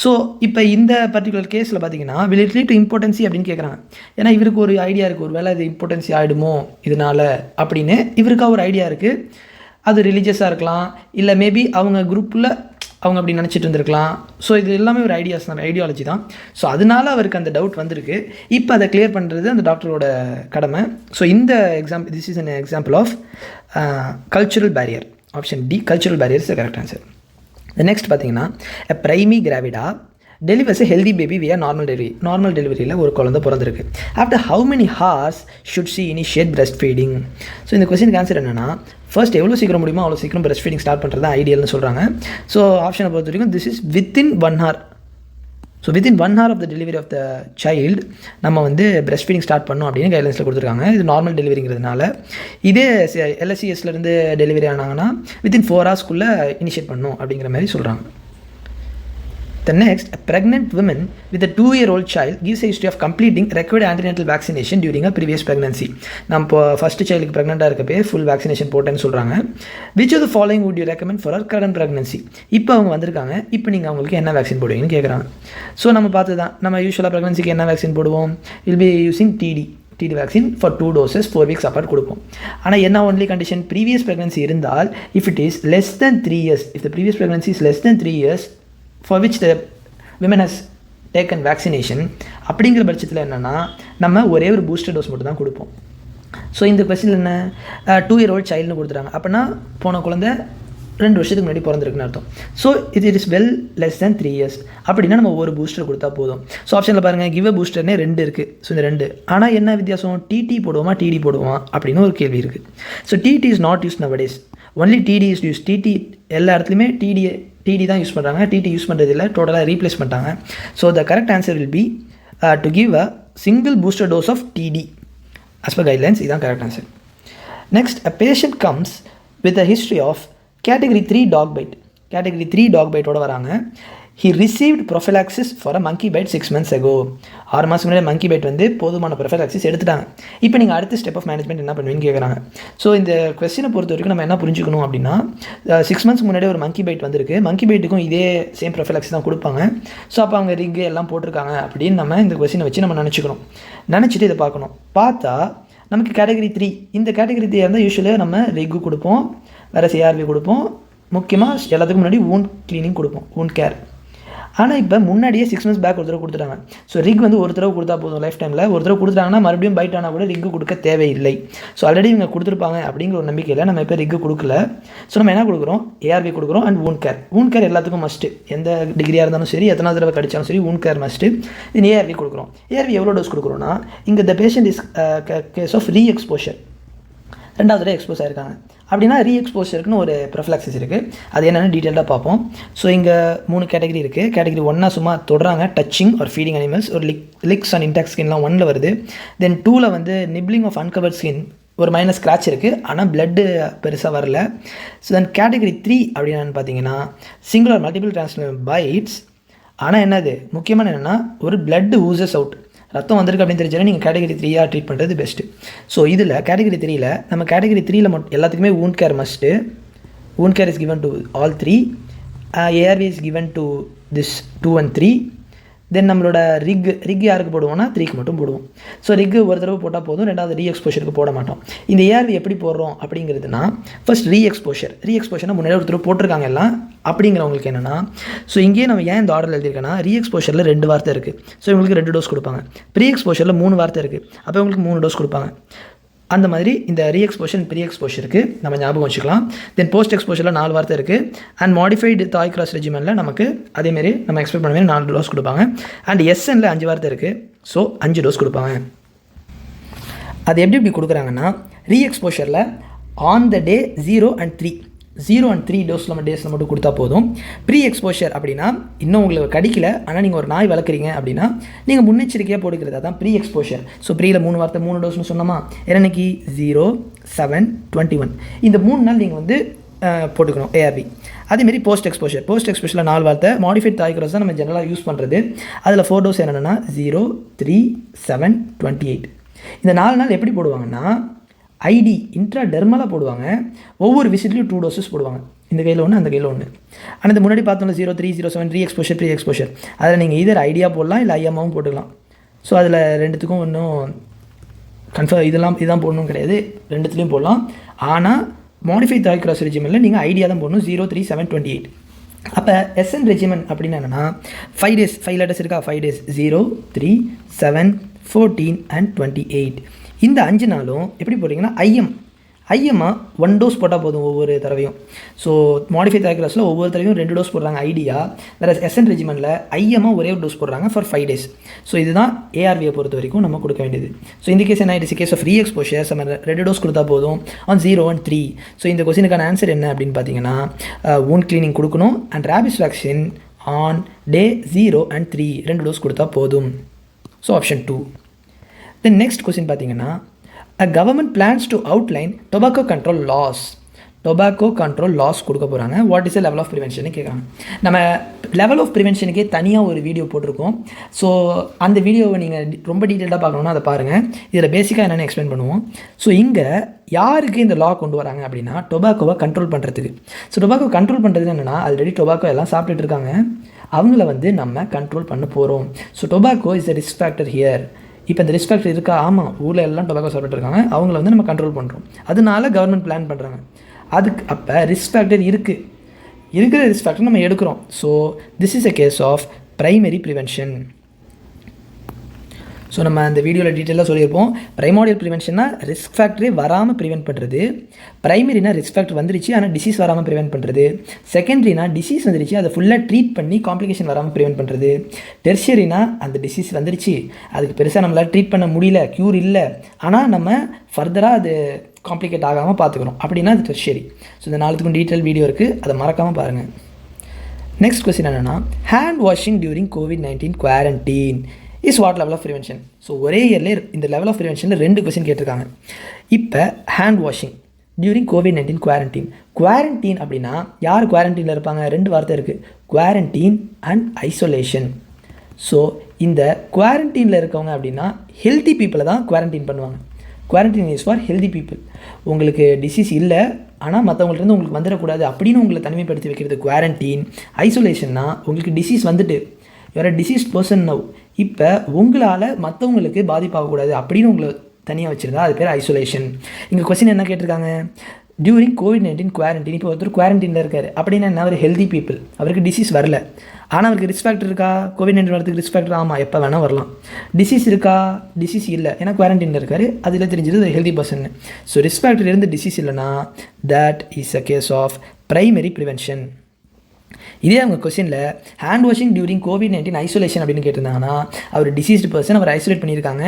So இப்போ இந்த பர்டிகுலர் கேஸில் பார்த்தீங்கன்னா will it lead to impotency அப்படின்னு கேட்குறாங்க. ஏன்னா இவருக்கு ஒரு ஐடியா இருக்குது, ஒரு வேளை இது இம்பார்ட்டன்சி ஆகிடுமோ இதனால் அப்படின்னு இவருக்காக ஒரு ஐடியா இருக்குது. அது ரிலீஜியஸாக இருக்கலாம், இல்லை மேபி அவங்க குரூப்பில் அவங்க அப்படி நினச்சிட்டு இருந்திருக்கலாம். ஸோ இது எல்லாமே ஒரு ஐடியாஸ் தான், ஐடியாலஜி தான். ஸோ அதனால அவருக்கு அந்த டவுட் வந்திருக்கு. இப்போ அதை கிளியர் பண்ணுறது அந்த டாக்டரோட கடமை. ஸோ இந்த this is an example of cultural barrier. Option D, cultural barrier is the correct answer. Next பார்த்தீங்கன்னா a primary gravida delivers a healthy baby via normal delivery. Normal டெலிவரியில் ஒரு குழந்தை பிறந்திருக்கு. After how many hours should she initiate breast feeding? So இந்த கொஸ்டினுக்கு answer என்னென்னா, first எவ்வளோ சீக்கிரம் முடியுமோ அவ்வளோ சீக்கிரம் பிரஸ்ட் ஃபீடிங் ஸ்டார்ட் பண்ணுறது தான் ஐடியல்னு சொல்கிறாங்க. ஸோ ஆப்ஷனை பொறுத்த வரைக்கும் this is within 1 hour. So within 1 hour of the delivery of the child நம்ம வந்து பிரஸ்ட் ஃபீடிங் ஸ்டார்ட் பண்ணணும் அப்படின்னு கைட்லைன்ஸில் கொடுத்துருக்காங்க. இது நார்மல் டெலிவரிங்கிறதுனால. இதே LSCSலேருந்து டெலிவரி ஆனாங்கன்னா வித்தின் 4 hours இனிஷியேட் பண்ணணும் அப்படிங்கிற மாதிரி சொல்கிறாங்க. The next, a pregnant woman with a 2-year-old child gives a history of completing required antenatal vaccination during a previous pregnancy. நம்ம இப்போ ஃபஸ்ட்டு சைல்டுக்கு ப்ரெக்னெண்ட்டாக இருக்கப்பே ஃபுல் வேக்சினேஷன் போட்டேன்னு சொல்கிறாங்க. which of the following would you recommend for her current pregnancy? இப்போ அவங்க வந்திருக்காங்க, இப்போ நீங்கள் அவங்களுக்கு என்ன வேக்சின் போடுவீங்கன்னு கேட்குறாங்க. ஸோ நம்ம பார்த்து தான் நம்ம யூஸ்வலாக ப்ரெக்னன்சிக்கு என்ன வேக்சின் போடுவோம், will be using TD vaccine for 2 doses 4 weeks apart கொடுப்போம். ஆனால் என்ன ஒன்லி கண்டிஷன், ப்ரீவியஸ் ப்ரெக்னன்சி இருந்தால், if it is less than 3 years, if the previous pregnancy is less than 3 years for which the women has taken vaccination, அப்படிங்கிற பட்சத்தில் என்னென்னா நம்ம ஒரே ஒரு பூஸ்டர் டோஸ் மட்டும் தான் கொடுப்போம். ஸோ இந்த கொஸ்டினில் என்ன 2-year-old சைல்டுன்னு கொடுத்துட்டாங்க, அப்படின்னா போன குழந்தை 2 வருஷத்துக்கு முன்னாடி பிறந்திருக்குன்னு அர்த்தம். So it is well less than 3 years அப்படின்னா நம்ம ஒரு பூஸ்டர் கொடுத்தா போதும். ஸோ ஆப்ஷனில் பாருங்கள், கிவ் அ பூஸ்டர்னே 2 இருக்குது. ஸோ இந்த 2 ஆனால் என்ன வித்தியாசம், TT போடுவோமா TD போடுவோமா அப்படின்னு ஒரு கேள்வி இருக்குது. So TT is not use nowadays, only TD is use. TT எல்லா இடத்துலையுமே TD தான் யூஸ் பண்ணுறாங்க, TT யூஸ் பண்ணுறது இல்லை, டோட்டலாக ரீப்ளேஸ் பண்ணிட்டாங்க. So the correct answer will be to give a single booster dose of TD as per guidelines. இதுதான் correct answer. Next, a patient comes with a history of category 3 dog bite. category 3 dog biteோட வராங்க. he received prophylaxis for a monkey bite 6 months ago. 6 மாதம் முன்னாடி monkey bite வந்து போதுமான prophylaxis எடுத்துட்டாங்க. இப்போ நீங்கள் அடுத்த ஸ்டெப் ஆஃப் மேனேஜ்மெண்ட் என்ன பண்ணுவீங்கன்னு கேட்குறாங்க. ஸோ இந்த கொஸ்டினை பொறுத்த வரைக்கும் நம்ம என்ன புரிஞ்சுக்கணும் அப்படின்னா, 6 months முன்னாடி ஒரு monkey bite வந்திருக்கு, monkey biteக்கும் இதே சேம் prophylaxis தான் கொடுப்பாங்க. ஸோ அப்போ அவங்க ரிக்கு எல்லாம் போட்டிருக்காங்க அப்படின்னு நம்ம இந்த கொஸ்டினை வச்சு நம்ம நினச்சிட்டு இதை பார்க்கணும். பார்த்தா நமக்கு கேட்டகரி 3, இந்த கேட்டகரி 3 இருந்தால் யூஸ்வலாக நம்ம ரிக்கு கொடுப்போம், வேறு CRV கொடுப்போம், முக்கியமாக எல்லாத்துக்கும் முன்னாடி wound cleaning கொடுப்போம், wound care. ஆனால் இப்போ முன்னாடியே 6 months பேக் ஒரு தடவை கொடுத்துட்டாங்க. ஸோ ரிக் வந்து ஒரு தடவை கொடுத்தா போதும் லைஃப் டைமில். ஒரு தடவை கொடுத்துட்டாங்கன்னா மறுபடியும் பைட் ஆனால் கூட ரிக்கு கொடுக்க தேவையில்லை. ஸோ ஆல்ரெடி இவங்க கொடுத்துருப்பாங்க அப்படிங்கிற ஒரு நம்பிக்கையில் நம்ம இப்போ ரிக்கு கொடுக்கல. ஸோ நம்ம என்ன கொடுக்குறோம், ஏஆர்வி கொடுக்குறோம் and wound care. wound care எல்லாத்துக்கும் மஸ்ட்டு. எந்த டிகிரியாக இருந்தாலும் சரி, எத்தனை தடவை கடிச்சாலும் சரி, wound care மஸ்ட்டு. இது ஏஆர்வி கொடுக்குறோம். ஏஆர்வி எவ்வளோ டோஸ் கொடுக்குறோன்னா, இங்கே the patient is case of re exposure, 2வது தடவை எக்ஸ்போஸ் ஆகிருக்காங்க அப்படின்னா ரீ எக்ஸ்போஷருக்குன்னு ஒரு ப்ரொஃபிலாக்சிஸ் இருக்குது. அது என்னென்னு டீட்டெயிலாக பார்ப்போம். ஸோ இங்கே 3 கேட்டகரி இருக்குது. கேட்டகரி 1 சும்மா தொடுறாங்க, டச்சிங் ஒரு ஃபீடிங் அனிமல்ஸ், ஒரு லிக்ஸ் அண்ட் இன்டாக்ட் ஸ்கின்லாம் 1ல் வருது. தென் 2ல் வந்து நிப்ளிங் ஆஃப் அன்கவர்ட் ஸ்கின், ஒரு மைனஸ் ஸ்க்ராட்ச் இருக்குது, ஆனால் பிளட்டு பெருசாக வரல. ஸோ தென் கேட்டகரி 3 அப்படின்னு பார்த்தீங்கன்னா சிங்குலர் மல்டிபிள் டிரான்ஸ்மிஷன் பைட்ஸ். ஆனால் என்னது முக்கியமான என்னென்னா, ஒரு பிளட் ஊசஸ் அவுட், ரத்தம் வந்திருக்கு அப்படின்னு தெரிஞ்சாலும் நீங்கள் கேட்டகரி 3 ட்ரீட் பண்ணுறது பெஸ்ட்டு. ஸோ இதில் கேட்டகரி 3ல் நம்ம கேட்டகரி 3ல் மட்டும் எல்லாத்துக்குமே wound care must. wound care is given to all 3. ARV is given to this 2 and 3. தென் நம்மளோட ரிக் யாருக்கு போடுவோம்னா 3க்கு மட்டும் போடுவோம். ஸோ ரிக்கு ஒரு தடவை போட்டால் போதும், 2வது ரீ எக்ஸ்போஷருக்கு போட மாட்டோம். இந்த ஏஆர்வி எப்படி போடுறோம் அப்படிங்கிறதுனா, ஃபர்ஸ்ட் ரீ எக்ஸ்போஷர்னா முன்னாடி ஒரு தடவை போட்டிருக்காங்க எல்லாம் அப்படிங்கிறவங்களுக்கு என்னென்னா, ஸோ இங்கேயே நம்ம ஏன் இந்த ஆர்டர் எழுதியிருக்கேன்னா, ரீ எக்ஸ்போஷரில் 2 வார்த்தை இருக்குது. ஸோ இவங்களுக்கு 2 டோஸ் கொடுப்பாங்க. ப்ரீ எக்ஸ்போஷரில் 3 வார்த்தை இருக்குது, அப்போ இவங்களுக்கு 3 டோஸ் கொடுப்பாங்க. அந்த மாதிரி இந்த ரீ எக்ஸ்போஷர் ப்ரீ எக்ஸ்போஷருக்கு நம்ம ஞாபகம் வச்சுக்கலாம். தென் போஸ்ட் எக்ஸ்போஷரில் 4 வார்த்தை இருக்குது. அண்ட் மாடிஃபைடு தாய் கிராஸ் ரெஜிமெண்ட்டில் நமக்கு அதேமாரி நம்ம எக்ஸ்பெக்ட் பண்ண மாதிரி 4 டோஸ் கொடுப்பாங்க. அண்ட் எஸ்என்ல 5 வார்த்தை இருக்குது. ஸோ 5 டோஸ் கொடுப்பாங்க. அது எப்படி கொடுக்குறாங்கன்னா, ரீ எக்ஸ்போஷரில் ஆன் த டே 0 and 3 டோஸில் மட்டும் கொடுத்தா போதும். ப்ரீ எக்ஸ்போஷர் அப்படின்னா இன்னும் உங்களுக்கு கடிக்கல, ஆனால் நீங்கள் ஒரு நாய் வளர்க்குறீங்க அப்படின்னா நீங்கள் முன்னெச்சரிக்கையாக போட்டுக்கிறது தான் ப்ரீ எக்ஸ்போஷர். ஸோ ப்ரீயில் 3 வார்த்தை 3 டோஸ்னு சொன்னோமா, என்னைக்கு 0, 7, 21 இந்த 3 நாள் நீங்கள் வந்து போட்டுக்கணும் ஏஆர்வி. அதேமாரி போஸ்ட் எக்ஸ்போஷரில் 4 வார்த்தை மாடிஃபைட் தாய் கிராஸ் தான் நம்ம ஜெனரலாக யூஸ் பண்ணுறது. அதில் 4 டோஸ் என்னென்னா 0, 3, 7, 28. இந்த 4 நாள் எப்படி போடுவாங்கன்னா, ஐடி இன்ட்ராடெர்மலாக போடுவாங்க. ஒவ்வொரு விசிட்லையும் 2 டோஸஸ் போடுவாங்க. இந்த கையில் ஒன்று, அந்த கையில் ஒன்று. ஆனால் இந்த முன்னாடி பார்த்தோம்னா 03, 07 ரீ எக்ஸ்போஷர் ப்ரீ எக்ஸ்போஷர், அதில் நீங்கள் இதர் ஐடியா போடலாம், இல்லை ஐஎம்மாவும் போட்டுக்கலாம். ஸோ அதில் 2த்துக்கும் இன்னும் இதுதான் போடணும் கிடையாது, 2த்துலேயும் போடலாம். ஆனால் மாடிஃபை தாய் கிராஸ் ரெஜிமெண்ட்டில் நீங்கள் ஐடியா தான் போடணும், 0, 3, 7, 28. அப்போ எஸ்என் ரெஜிமெண்ட் அப்படின்னு என்னென்னா 5 days, 5 letters இருக்கா, 5 days 0, 3, 7, 14 and 28. இந்த 5 நாளும் எப்படி போடுறீங்கன்னா ஐஎம்மா 1 டோஸ் போட்டால் போதும் ஒவ்வொரு தடவையும். ஸோ மாடிஃபை தாய் கிராஸில் ஒவ்வொரு தடவையும் 2 டோஸ் போடுறாங்க ஐடியா. வேறு எஸ்என் ரெஜிமெண்ட்டில் ஐஎம்மா ஒரே ஒரு டோஸ் போடுறாங்க ஃபார் 5 days. ஸோ இதுதான் ஏஆர்வியை பொறுத்த வரைக்கும் நம்ம கொடுக்க வேண்டியது. ஸோ இந்த கேஸ் என்ன ஆகிடுச்சு, கேஸ் ஆஃப் ரீ எக்ஸ்போஷர்ஸ் நம்ம 2 டோஸ் கொடுத்தா போதும் ஆன் 0 and 3. ஸோ இந்த கொஸ்டினுக்கான ஆன்சர் என்ன அப்படின்னு பார்த்தீங்கன்னா, wound cleaning கொடுக்கணும் and rabies vaccine on day 0 and 3 2 dose கொடுத்தா போதும். So option 2. தென் நெக்ஸ்ட் கொஸ்டின் பார்த்தீங்கன்னா, a government plans to outline tobacco control laws கொடுக்க போகிறாங்க. What is a level of prevention கேட்குறாங்க. நம்ம லெவல் ஆஃப் ப்ரிவென்ஷனுக்கே தனியாக ஒரு வீடியோ போட்டிருக்கோம். ஸோ அந்த வீடியோவை நீங்கள் ரொம்ப டீட்டெயிலாக பார்க்கணுன்னா அதை பாருங்கள். இதில் பேசிக்காக என்னென்னு எக்ஸ்பிளைன் பண்ணுவோம். ஸோ இங்கே யாருக்கு இந்த லா கொண்டு வராங்க அப்படின்னா, டொபாக்கோவை கண்ட்ரோல் பண்ணுறதுக்கு. ஸோ டொபாக்கோ கண்ட்ரோல் பண்ணுறது என்னென்னா, ஆல்ரெடி டொபாக்கோ எல்லாம் சாப்பிட்டுட்டு இருக்காங்க, அவங்கள வந்து நம்ம கண்ட்ரோல் பண்ண போகிறோம். So tobacco is a risk factor here. இப்போ இந்த ரிஸ்க் ஃபேக்டர் இருக்கா, ஆமாம், ஊரில் எல்லாம் டொபாக்கோ சாப்பிட்டு இருக்காங்க, அவங்கள வந்து நம்ம கண்ட்ரோல் பண்ணுறோம். அதனால கவர்மெண்ட் பிளான் பண்ணுறாங்க. அதுக்கு அப்போ ரிஸ்க் ஃபேக்டர் இருக்கிற ரிஸ்க் ஃபேக்டர் நம்ம எடுக்கிறோம். So this is a case of primary prevention. So நம்ம அந்த வீடியோவில் டீட்டெயிலாக சொல்லியிருப்போம். ப்ரைமோடியல் ப்ரிவென்ஷன்னா ரிஸ்க் ஃபேக்டரே வராமல் ப்ரிவென்ட் பண்ணுறது. ப்ரைமரினா ரிஸ்க் ஃபேக்டர் வந்துருச்சு ஆனால் டிசீஸ் வராமல் ப்ரிவென்ட் பண்ணுறது. செகண்டரினா டிசீஸ் வந்துருச்சு, அதை ஃபுல்லாக ட்ரீட் பண்ணி காம்ப்ளிகேஷன் வராமல் ப்ரிவென்ட் பண்ணுறது. டெர்ஷரினா அந்த டிசீஸ் வந்துருச்சு, அதுக்கு பெருசாக நம்மளால் ட்ரீட் பண்ண முடியல, க்யூர் இல்லை, ஆனால் நம்ம ஃபர்தராக அது காம்ப்ளிகேட் ஆகாமல் பார்த்துக்கிறோம், அப்படின்னா அது டெர்ஷரி. ஸோ இந்த 4த்துக்கும் டீட்டெயில் வீடியோ இருக்குது, அதை மறக்காமல் பாருங்கள். நெக்ஸ்ட் கொஸ்டின் என்னென்னா, hand washing during COVID-19 quarantine is what level of prevention. So ஒரே இயர்லேயே இந்த லெவல் ஆஃப் ப்ரிவென்ஷனில் 2 கொஸ்டின் கேட்டிருக்காங்க. இப்போ hand washing during COVID-19 quarantine அப்படின்னா யார் குவாரண்டைனில் இருப்பாங்க, 2 வார்த்தை இருக்குது, குவாரண்டைன் அண்ட் ஐசோலேஷன். ஸோ இந்த குவாரண்டைனில் இருக்கவங்க அப்படின்னா ஹெல்த்தி பீப்புளை தான் குவாரண்டைன் பண்ணுவாங்க. Quarantine is for healthy people. உங்களுக்கு டிசீஸ் இல்லை ஆனால் மற்றவங்கள்ட்ட உங்களுக்கு வந்துடக்கூடாது அப்படின்னு உங்களை தனிமைப்படுத்தி வைக்கிறது குவாரண்டைன். ஐசோலேஷன்னா உங்களுக்கு டிசீஸ் வந்துட்டு வேறு டிசீஸ் பர்சன் நவ், இப்போ உங்களால் மற்றவங்களுக்கு பாதிப்பாகக்கூடாது அப்படின்னு உங்களை தனியாக வச்சுருந்தா அது பேர் ஐசோலேஷன். இங்கே கொஸ்டின் என்ன கேட்டிருக்காங்க, டியூரிங் COVID-19 குவாரண்டைன். இப்போ ஒருத்தர் குவாரண்டைனில் இருக்கார் அப்படின்னா என்ன, அவர் ஹெல்தி பீப்புள், அவருக்கு டிசீஸ் வரல, ஆனால் அவருக்கு ரிஸ்க் ஃபேக்டர் இருக்கா, COVID-19 வரதுக்கு ரிஸ்க் ஃபேக்டர்? ஆமாம், எப்போ வேணால் வரலாம். டிசீஸ் இருக்கா, டிசீஸ் இல்லை, ஏன்னா குவாரண்டைனில் இருக்கார், அதில் தெரிஞ்சது ஒரு healthy person. So risk factor இருந்து டிசீஸ் இல்லைனா that is a case of primary prevention. இதே அவங்க கொஸ்டினில் hand washing during COVID-19 isolation அப்படின்னு கேட்டிருந்தாங்கன்னா, அவர் டிசீஸ்டு பர்சன், அவர் ஐசோலேட் பண்ணியிருக்காங்க,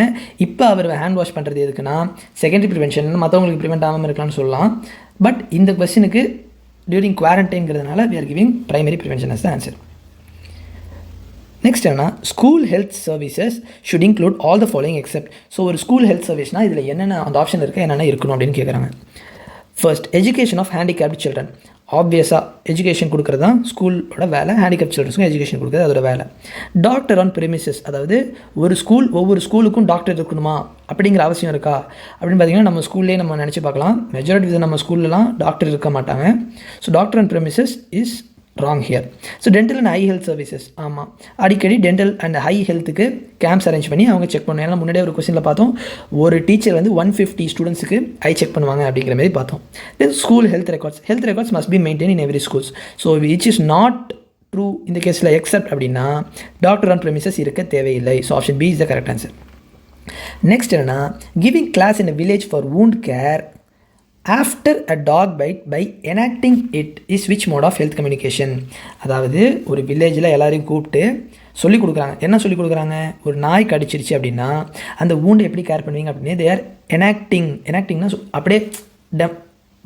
இப்போ அவர் ஹேண்ட் வாஷ் பண்ணுறது எதுக்குன்னா செகண்டரி ப்ரிவென்ஷன், மற்றவங்களுக்கு ப்ரிவென்ட் ஆகாமல் இருக்கலாம்னு சொல்லலாம். பட் இந்த கொஸ்டினுக்கு டியூரிங் குவாரண்டைன்கிறதுனால we are giving primary prevention as the answer. Next என்னன்னா, school health services should include all the following except. So ஒரு ஸ்கூல் ஹெல்த் சர்வீஸ்னால் இதில் என்னென்ன அந்த ஆப்ஷன் இருக்குது, என்னென்ன இருக்கணும் அப்படின்னு கேட்குறாங்க. First, education of handicapped children. ஆப்வியஸாக எஜுகேஷன் கொடுக்குறது தான் ஸ்கூலோட வேலை, ஹேண்டிகேப் சில்ட்ரன்ஸுக்கும் எஜுகேஷன் கொடுக்குறது அதோட வேலை. டாக்டர் ஆன் ப்ரிமிசஸ், அதாவது ஒரு ஸ்கூல், ஒவ்வொரு ஸ்கூலுக்கும் டாக்டர் இருக்கணுமா அப்படிங்கிற அவசியம் இருக்கா அப்படின்னு பார்த்தீங்கன்னா, நம்ம ஸ்கூல்லேயே நம்ம நினச்சி பார்க்கலாம், மெஜாரிட்டி நம்ம ஸ்கூல்லலாம் டாக்டர் இருக்க மாட்டாங்க. So doctor on premises is wrong here. So dental and high health services, ஆமாம், அடிக்கடி டென்டல் அண்ட் ஹை ஹெல்த்துக்கு கேம்ப்ஸ் அரேஞ்ச் பண்ணி அவங்க செக் பண்ணுவோம். ஏன்னா முன்னாடியே ஒரு கொஸ்டினில் பார்த்தோம், ஒரு டீச்சர் வந்து 150 ஸ்டூடெண்ட்ஸுக்கு ஐ செக் பண்ணுவாங்க அப்படிங்கிற மாதிரி பார்த்தோம். Then school health records must be maintain in every schools. So which is not true இந்த கேஸில், எக்ஸப்ட் அப்படின்னா டாக்டர் ஆன் ப்ரெமிசஸ் இருக்க தேவையில்லை. So option B is the correct answer. Next என்னன்னா, giving class in a village for wound care after a dog bite by enacting it is which mode of health communication. அதாவது ஒரு வில்லேஜில் எல்லாரையும் கூப்பிட்டு சொல்லிக் கொடுக்குறாங்க. என்ன சொல்லிக் கொடுக்குறாங்க, ஒரு நாய் கடிச்சிருச்சு அப்படின்னா அந்த wound எப்படி கேர் பண்ணுவீங்க அப்படின்னு they are enactingனா அப்படியே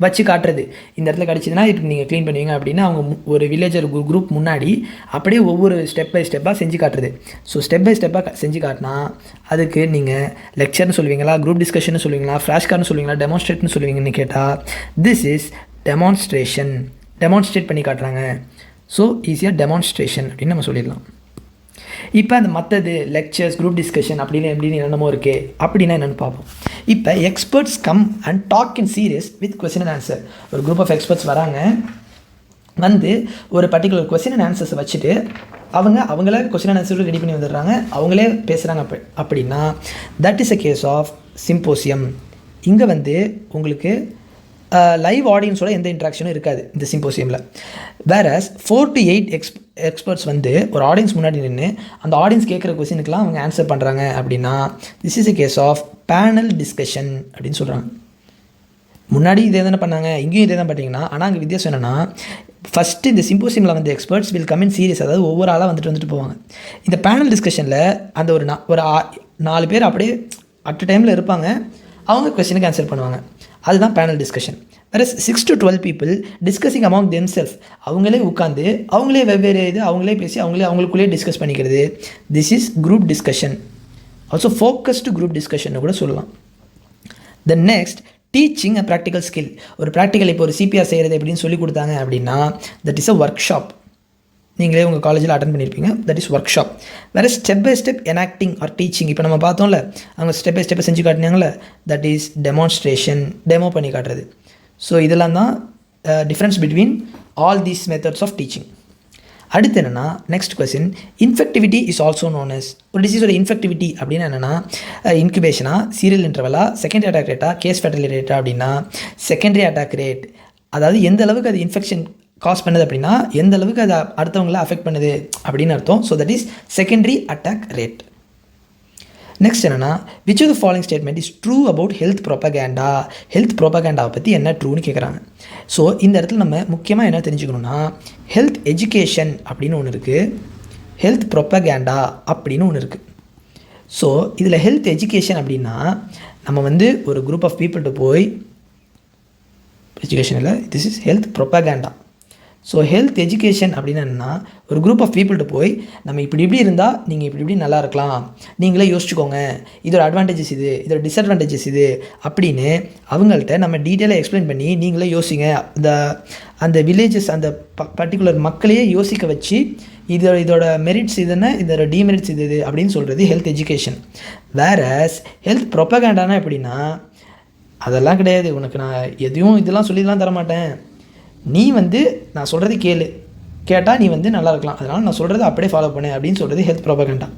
வச்சு காட்டுறது. இந்த இடத்துல கிடச்சிதுன்னா இப்போ நீங்கள் க்ளீன் பண்ணுவீங்க அப்படின்னா அவங்க ஒரு வில்லேஜர் குரூப் முன்னாடி அப்படியே ஒவ்வொரு ஸ்டெப் பை ஸ்டெப்பாக செஞ்சு காட்டுறது. ஸோ ஸ்டெப் பை ஸ்டெப்பாக செஞ்சு காட்டினா அதுக்கு நீங்கள் லெக்சர்னு சொல்லுவீங்களா, குரூப் டிஸ்கஷன் சொல்லுவீங்களா, ஃப்ளாஷ் கார்டுன்னு சொல்லுவீங்களா, டெமான்ஸ்ட்ரேட்னு சொல்லுவீங்கன்னு கேட்டால் திஸ் இஸ் டெமான்ஸ்ட்ரேட் பண்ணி காட்டுறாங்க. ஸோ ஈஸியாக டெமான்ஸ்ட்ரேஷன் அப்படின்னு நம்ம சொல்லிடலாம். இப்போ அந்த மற்றது லெக்சர்ஸ், குரூப் டிஸ்கஷன் அப்படின்னு என்னமோ இருக்கே அப்படின்னா என்னென்னு பார்ப்போம். இப்போ experts come and talk in series with question and answer. ஒரு குரூப் ஆஃப் எக்ஸ்பர்ட்ஸ் வராங்க, வந்து ஒரு பர்டிகுலர் கொஸ்டின் அண்ட் ஆன்சர்ஸை வச்சுட்டு அவங்கள கொஸ்டின் அண்ட் ஆன்சர் ரெடி பண்ணி வந்துடுறாங்க, அவங்களே பேசுகிறாங்க. அப்படின்னா that is a case of symposium. இங்கே வந்து உங்களுக்கு லைவ் ஆடியன்ஸோட எந்த இன்ட்ராக்ஷனும் இருக்காது இந்த சிம்போசியமில். வேறஸ் 4 to 8 எக்ஸ்பர்ட்ஸ் வந்து ஒரு ஆடியன்ஸ் முன்னாடி நின்று அந்த ஆடியன்ஸ் கேட்குற கொஸ்டினுக்குலாம் அவங்க ஆன்சர் பண்ணுறாங்க அப்படின்னா this is a case of panel discussion அப்படின்னு சொல்கிறாங்க. முன்னாடி இதே தானே பண்ணாங்க, இங்கேயும் இதே தான் பார்த்தீங்கன்னா, ஆனால் அங்கே வித்தியாசம் என்னென்னா, ஃபஸ்ட்டு இந்த சிம்போசியமில் வந்து experts will come in series, அதாவது ஒவ்வொரு ஆளாக வந்துட்டு போவாங்க. இந்த பேனல் டிஸ்கஷனில் அந்த ஒரு 4 பேர் அப்படியே அட் டைமில் இருப்பாங்க, அவங்க கொஸ்டினுக்கு ஆன்சர் பண்ணுவாங்க. அதுதான் பேனல் டிஸ்கஷன். வேறு 6 to 12 people discussing among themself, அவங்களே உட்காந்து அவங்களே வெவ்வேறு இது அவங்களே பேசி அவங்களுக்குள்ளேயே டிஸ்கஸ் பண்ணிக்கிறது. This is group discussion, also focused group discussion கூட சொல்லலாம். The next, teaching a practical skill. ஒரு ப்ராக்டிக்கல் இப்போ ஒரு CPR செய்கிறது எப்படின்னு சொல்லி கொடுத்தாங்க அப்படின்னா that is a workshop. நீங்களே உங்கள் காலேஜில் அட்டன் பண்ணியிருப்பீங்க, தட் இஸ் ஒர்க் ஷாப். வேறு step by step enacting or teaching, இப்போ நம்ம பார்த்தோம்ல அவங்க ஸ்டெப் பை ஸ்டெப்பை செஞ்சு காட்டினாங்களே, தட் இஸ் டெமான்ஸ்ட்ரேஷன், டெமோ பண்ணி காட்டுறது. ஸோ இதெல்லாம் தான் difference between all these methods of teaching. அடுத்து என்னென்னா, next question, infectivity is also known as. ஒரு டிசீஸோட இன்ஃபெக்டிவிட்டி அப்படின்னா என்னென்னா, இன்குபேஷனா, சீரியல் இன்டர்வலா, செகண்டரி அட்டாக் ரேட்டா, கேஸ் ஃபெட்டலிட்டி ரேட்டா அப்படின்னா செகண்டரி அட்டாக் ரேட். அதாவது எந்த அளவுக்கு அது இன்ஃபெக்ஷன் காஸ் பண்ணுது அப்படின்னா எந்த அளவுக்கு அதை அடுத்தவங்களை அஃபெக்ட் பண்ணுது அப்படின்னு அர்த்தம். So that is secondary attack rate. Next என்னென்னா, which of the following statement is true about health propaganda. Health ப்ரோபகேண்டாவை பற்றி என்ன ட்ரூன்னு கேட்குறாங்க. ஸோ இந்த இடத்துல நம்ம முக்கியமாக என்ன தெரிஞ்சுக்கணுன்னா, ஹெல்த் எஜுகேஷன் அப்படின்னு ஒன்று இருக்குது, ஹெல்த் ப்ரோபகேண்டா அப்படின்னு ஒன்று இருக்குது. ஸோ இதில் ஹெல்த் எஜுகேஷன் அப்படின்னா நம்ம வந்து ஒரு குரூப் ஆஃப் பீப்புள்கிட்ட போய், எஜுகேஷன் இல்லை, this is health propaganda. So health education அப்படின்னா என்னென்னா, ஒரு குரூப் ஆஃப் பீப்புள்கிட்ட போய் நம்ம இப்படி இருந்தால் நீங்கள் இப்படி நல்லா இருக்கலாம், நீங்களே யோசிச்சுக்கோங்க, இதோட அட்வான்டேஜஸ் இது, இதோட டிஸ்அட்வான்டேஜஸ் இது அப்படின்னு அவங்கள்ட்ட நம்ம டீட்டெயிலாக எக்ஸ்பிளைன் பண்ணி நீங்களே யோசிங்க, அந்த வில்லேஜஸ் அந்த பர்டிகுலர் மக்களையே யோசிக்க வச்சு இதோட மெரிட்ஸ் இதுன்னா இதோட டிமெரிட்ஸ் இது அப்படின்னு சொல்கிறது ஹெல்த் எஜுகேஷன். வேறஸ் ஹெல்த் ப்ரொபகேண்டானா எப்படின்னா, அதெல்லாம் கிடையாது, உனக்கு நான் எதையும் இதெல்லாம் சொல்லிடலாம் தரமாட்டேன், நீ வந்து நான் சொல்கிறது கேட்டால் நீ வந்து நல்லா இருக்கலாம், அதனால் நான் சொல்கிறது அப்படியே ஃபாலோ பண்ணு அப்படின்னு சொல்கிறது ஹெல்த் ப்ரோபகேண்டா.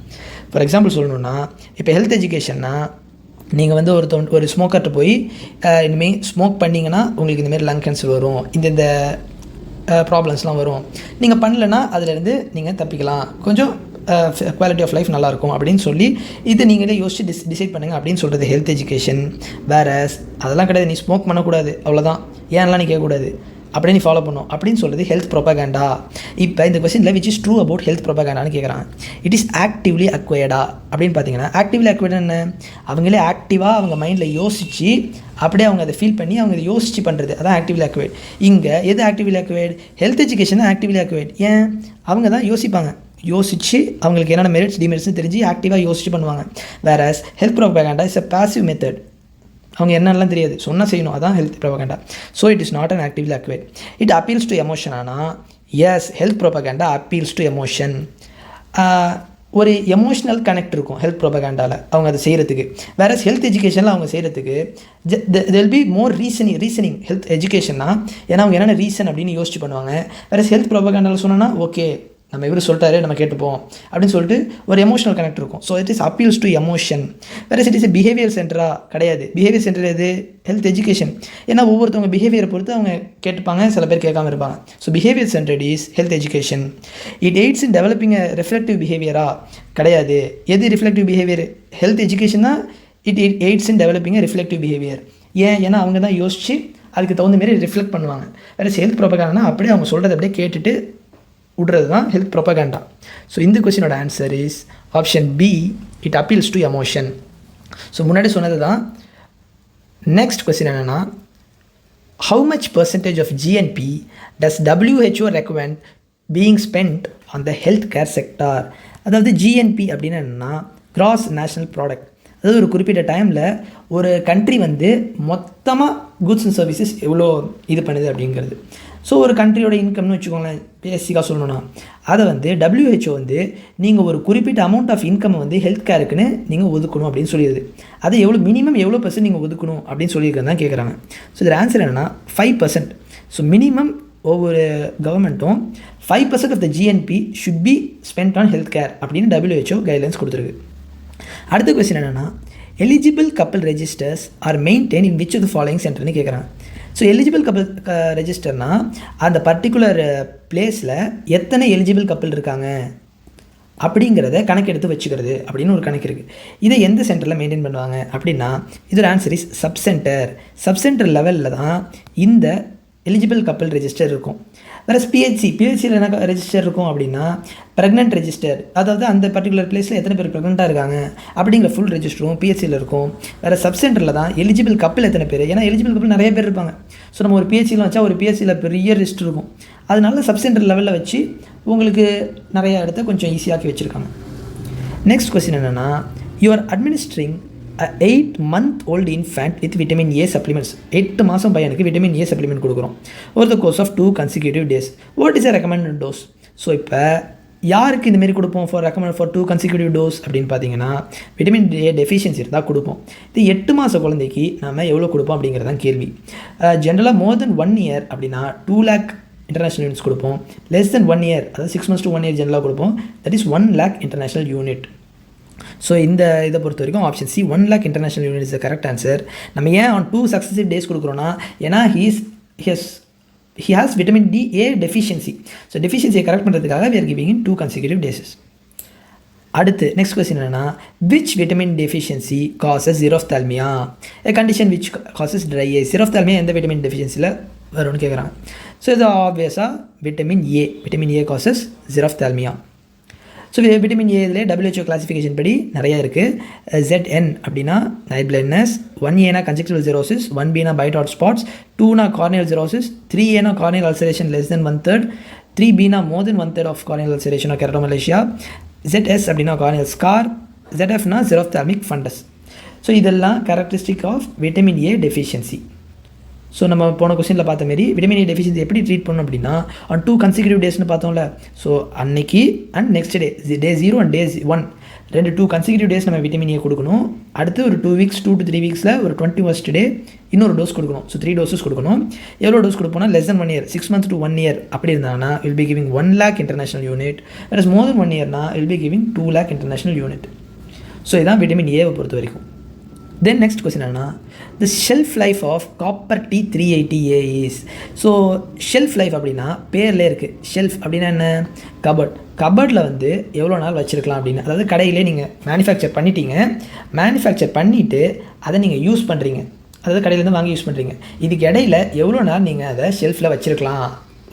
ஃபார் எக்ஸாம்பிள் சொல்லணுன்னா, இப்போ ஹெல்த் எஜுகேஷன்னா நீங்கள் வந்து ஒரு ஸ்மோக்கர்கிட்ட போய் இனிமேல் ஸ்மோக் பண்ணிங்கன்னா உங்களுக்கு இந்தமாரி லங் கேன்சர் வரும், இந்த ப்ராப்ளம்ஸ்லாம் வரும், நீங்கள் பண்ணலைன்னா அதிலேருந்து நீங்கள் தப்பிக்கலாம், கொஞ்சம் குவாலிட்டி ஆஃப் லைஃப் நல்லாயிருக்கும் அப்படின்னு சொல்லி இதை நீங்களே யோசிச்சு டிசைட் பண்ணுங்கள் அப்படின்னு சொல்கிறது ஹெல்த் எஜுகேஷன். வேறு அதெல்லாம் கிடையாது, நீ ஸ்மோக் பண்ணக்கூடாது அவ்வளோதான், ஏன்லாம் நீ கேட்கக்கூடாது, அப்படியே நீ ஃபாலோ பண்ணும் அப்படின்னு சொல்கிறது ஹெல்த் ப்ரொபகேண்டா. இப்போ இந்த கொஸ்டினில் which is true about health ப்ரொபகேண்டான்னு கேட்குறாங்க. இட் இஸ் ஆக்டிவ்லி அக்வயர்டா அப்படின்னு பார்த்தீங்கன்னா, ஆக்டிவ்லி அக்வயர்டு என்ன, அவங்களே ஆக்டிவாக அவங்க மைண்டில் யோசித்து அப்படியே அவங்க அதை ஃபீல் பண்ணி அவங்க அதை யோசித்து பண்ணுறது, அதான் ஆக்டிவ்லி அக்வயர்டு. இங்கே எது ஆக்டிவ்லி அக்வயர்டு? ஹெல்த் எஜுகேஷன் தான் ஆக்டிவ்லி அக்வயர்டு. ஏன்? அவங்க தான் யோசிப்பாங்க, யோசித்து அவங்களுக்கு என்னென்ன மெரிட்ஸ் டிமெரிட்ஸ்னு தெரிஞ்சு ஆக்டிவாக யோசித்து பண்ணுவாங்க. Whereas health propaganda is a passive method, அவங்க என்னெல்லாம் தெரியாது, சொன்னால் செய்யணும், அதான் health propaganda. So it is not an actively acquired. It appeals to emotion. ஆனால் yes, health propaganda appeals to emotion. ஒரு எமோஷ்னல் கனெக்ட் இருக்கும் ஹெல்த் ப்ரொபகேண்டாவில் அவங்க அதை செய்கிறதுக்கு. வேறு ஹெல்த் எஜுகேஷனில் அவங்க செய்கிறதுக்கு there'll be more reasoning. Health எஜுகேஷன்னா ஏன்னா அவங்க என்னென்ன ரீசன் அப்படின்னு யோசிச்சு பண்ணுவாங்க. வேறு ஹெல்த் ப்ரொபகேண்டாவில் சொன்னோன்னா ஓகே நம்ம இவர் சொல்லிட்டாரு நம்ம கேட்டுப்போம் அப்படின்னு சொல்லிட்டு ஒரு எமோஷனல் கனெக்ட் இருக்கும். So it is appeals to emotion. வேறு இட் இஸ் பிஹேவியர் சென்டராக கிடையாது. பிஹேவியர் சென்டர் எது? Health education. ஏன்னா ஒவ்வொருத்தவங்க பிஹேவியரை பொறுத்து அவங்க கேட்டுப்பாங்க, சில பேர் கேட்காம இருப்பாங்க. So behaviour centred is health education. It aids in developing reflective பிஹேவியரா கிடையாது. எது ரிஃப்ளெக்டிவ் பிஹேவியர்? ஹெல்த் எஜுகேஷன் தான் it aids in developing reflective behaviour. ஏன்னா அவங்க தான் யோசித்து அதுக்கு தகுந்த மாரி ரிஃப்ளெக்ட் பண்ணுவாங்க. வேறு ஹெல்த் ப்ரொபகேண்டானா அப்படியே அவங்க சொல்கிறத அப்படியே கேட்டுட்டு விடுறது தான் ஹெல்த் ப்ரொபகேண்டா. ஸோ இந்த கொஸ்டினோட answer is option B, it appeals to emotion. So முன்னாடி சொன்னது தான். நெக்ஸ்ட் கொஸ்டின் என்னென்னா, how much percentage of GNP does WHO recommend being spend on the health care sector? அதாவது ஜிஎன்பி அப்படின்னு என்னென்னா கிராஸ் நேஷ்னல் ப்ராடக்ட். அதாவது ஒரு குறிப்பிட்ட டைமில் ஒரு கண்ட்ரி வந்து மொத்தமாக குட்ஸ் அண்ட் சர்வீசஸ் எவ்வளோ இது பண்ணுது அப்படிங்கிறது. ஸோ ஒரு கண்ட்ரியோட இன்கம்னு வச்சுக்கோங்களேன், பேசிக்காக சொல்லணும்னா அதை வந்து WHO வந்து நீங்கள் ஒரு குறிப்பிட்ட அமௌண்ட் ஆஃப் இன்கம் வந்து ஹெல்த் கேருக்குன்னு நீங்கள் ஒதுக்கணும் அப்படின்னு சொல்லிடுது. அது எவ்வளோ மினிமம் எவ்வளோ % நீங்கள் ஒதுக்கணும் அப்படின்னு சொல்லியிருக்கிறது தான் கேட்குறாங்க. ஸோ இதில் ஆன்சர் என்னென்னா 5%. ஸோ மினிமம் ஒவ்வொரு கவர்மெண்ட்டும் 5% of the GNP should be spend on health care அப்படின்னு WHO கைட்லைன்ஸ் கொடுத்துருக்கு. அடுத்த கொஸ்டின் என்னென்னா, eligible couple registers are maintain in which of the following சென்டர்னு கேட்குறாங்க. ஸோ எலிஜிபிள் கப்பிள் ரெஜிஸ்டர்னால் அந்த பர்டிகுலர் பிளேஸில் எத்தனை எலிஜிபிள் கப்பிள் இருக்காங்க அப்படிங்கிறத கணக்கெடுத்து வச்சுக்கிறது அப்படின்னு ஒரு கணக்கு இருக்குது. இதை எந்த சென்டரில் மெயின்டைன் பண்ணுவாங்க அப்படின்னா, இதோட answer is sub centre. Sub centre லெவலில் தான் இந்த எலிஜிபிள் கப்பிள் ரெஜிஸ்டர் இருக்கும். வேறு பிஹெச்சியில் என்ன ரெஜிஸ்டர் இருக்கும் அப்படின்னா ப்ரெக்னென்ட் ரெஜிஸ்டர். அதாவது அந்த பர்டிகுலர் பிளேஸில் எத்தனை பேர் ப்ரெக்னெண்ட்டாக இருக்காங்க அப்படிங்கிற ஃபுல் ரெஜிஸ்டரும் பிஹெச்சியில் இருக்கும். வேறு சப் சென்டரில் தான் எலிஜிபிள் கப்பிள் எத்தனை பேர், ஏன்னா எலிஜிபிள் கப்பிள் நிறைய பேர் இருப்பாங்க. ஸோ நம்ம ஒரு பிஹெச்சியில் வச்சா ஒரு பிஹெச்சியில் பெரிய லிஸ்ட் இருக்கும். அதனால சப் சென்டர் லெவலில் வச்சு உங்களுக்கு நிறையா இடத்த கொஞ்சம் ஈஸியாக்கி வச்சுருக்காங்க. நெக்ஸ்ட் கொஸ்டின் என்னென்னா, you are administering 8-month-old infant with vitamin A supplements. 8 மாதம் பையனுக்கு விட்டமின் ஏ சப்ளிமெண்ட் கொடுக்குறோம் over the course of 2 consecutive days. What is a recommended dose? So இப்போ யாருக்கு இந்தமாரி கொடுப்போம் ஃபார் 2 consecutive dose அப்படின்னு பார்த்தீங்கன்னா, விட்டமின் ஏ டெஃபிஷியன்சி இருந்தால் கொடுப்போம். இது 8 மாத குழந்தைக்கு நம்ம எவ்வளோ கொடுப்போம் அப்படிங்கிறது தான் கேள்வி. ஜென்ரலாக மோர் தென் 1 year அப்படின்னா 2 lakh இன்டர்நேஷ்னல் யூனிட்ஸ் கொடுப்போம். லெஸ் தென் 1 year, அதாவது 6 months to 1 year ஜென்ரலாக கொடுப்போம். That is 1 lakh international unit. So இந்த இதை பொறுத்த வரைக்கும் option C 1 lakh international unit is the correct answer. நம்ம ஏன் ஆன் 2 successive days கொடுக்குறோன்னா, ஏன்னா he has vitamin D A deficiency. So டெஃபிஷியன்சியை கரெக்ட் பண்ணுறதுக்காக we are giving in 2 consecutive days. அடுத்து நெக்ஸ்ட் கொஸ்டின் என்னென்னா, which vitamin deficiency causes xerophthalmia? a condition which causes dry eye. xerophthalmia எந்த vitamin டெஃபிஷியன்சியில் வரும்னு கேட்குறாங்க. So இது ஆப்வியஸாக vitamin A causes xerophthalmia. So vitamin A இதில் WHO கிளாசிஃபிகேஷன் படி நிறையா இருக்குது. ZN அப்படின்னா night blindness, 1A conjunctival xerosis, 1B Bitot's spots, 2 corneal xerosis, 3A corneal ulceration less than 1/3, 3B more than 1/3 of corneal ulceration of keratomalacia, ZS அப்படின்னா corneal scar, ZFனா xerophthalmic fundus. So இதெல்லாம் characteristic of vitamin A deficiency. So நம்ம போன கொஸ்டினில் பார்த்த மாரி vitamin A deficiency எப்படி treat பண்ணணும் அப்படின்னா, ஆன் 2 consecutive daysனு பார்த்தோம்ல. ஸோ அன்னைக்கு and next day 0 and day 1 2 consecutive days நம்ம விட்டமின் ஏ கொடுக்கணும். அடுத்து ஒரு 2 weeks 2 to 3 weeksல ஒரு 21st day இன்னொரு டோஸ் கொடுக்கணும். ஸோ 3 doses கொடுக்கணும். எவ்வளோ டோஸ் கொடுப்போம்னா less than 1 year, 6 months to 1 year அப்படி இருந்தாங்கன்னா will be giving 1 lakh international unit. வேறு மோர் தென் 1 yearனா will be giving 2 lakh international unit. So இதான் விட்டமின் ஏவை பொறுத்த வரைக்கும். தென் நெக்ஸ்ட் கொஸ்டின் என்னன்னா, the shelf life of copper T380A is. So shelf life அப்படின்னா பேர்லேயே இருக்குது. ஷெல்ஃப் அப்படின்னா என்ன? கபர்டில் வந்து எவ்வளோ நாள் வச்சுருக்கலாம் அப்படின்னு. அதாவது கடையிலே நீங்கள் மேனுஃபேக்சர் பண்ணிவிட்டு அதை நீங்கள் யூஸ் பண்ணுறீங்க, அதாவது கடையிலேருந்து வாங்கி யூஸ் பண்ணுறீங்க. இதுக்கு இடையில எவ்வளோ நாள் நீங்கள் அதை ஷெல்ஃபில் வச்சுருக்கலாம்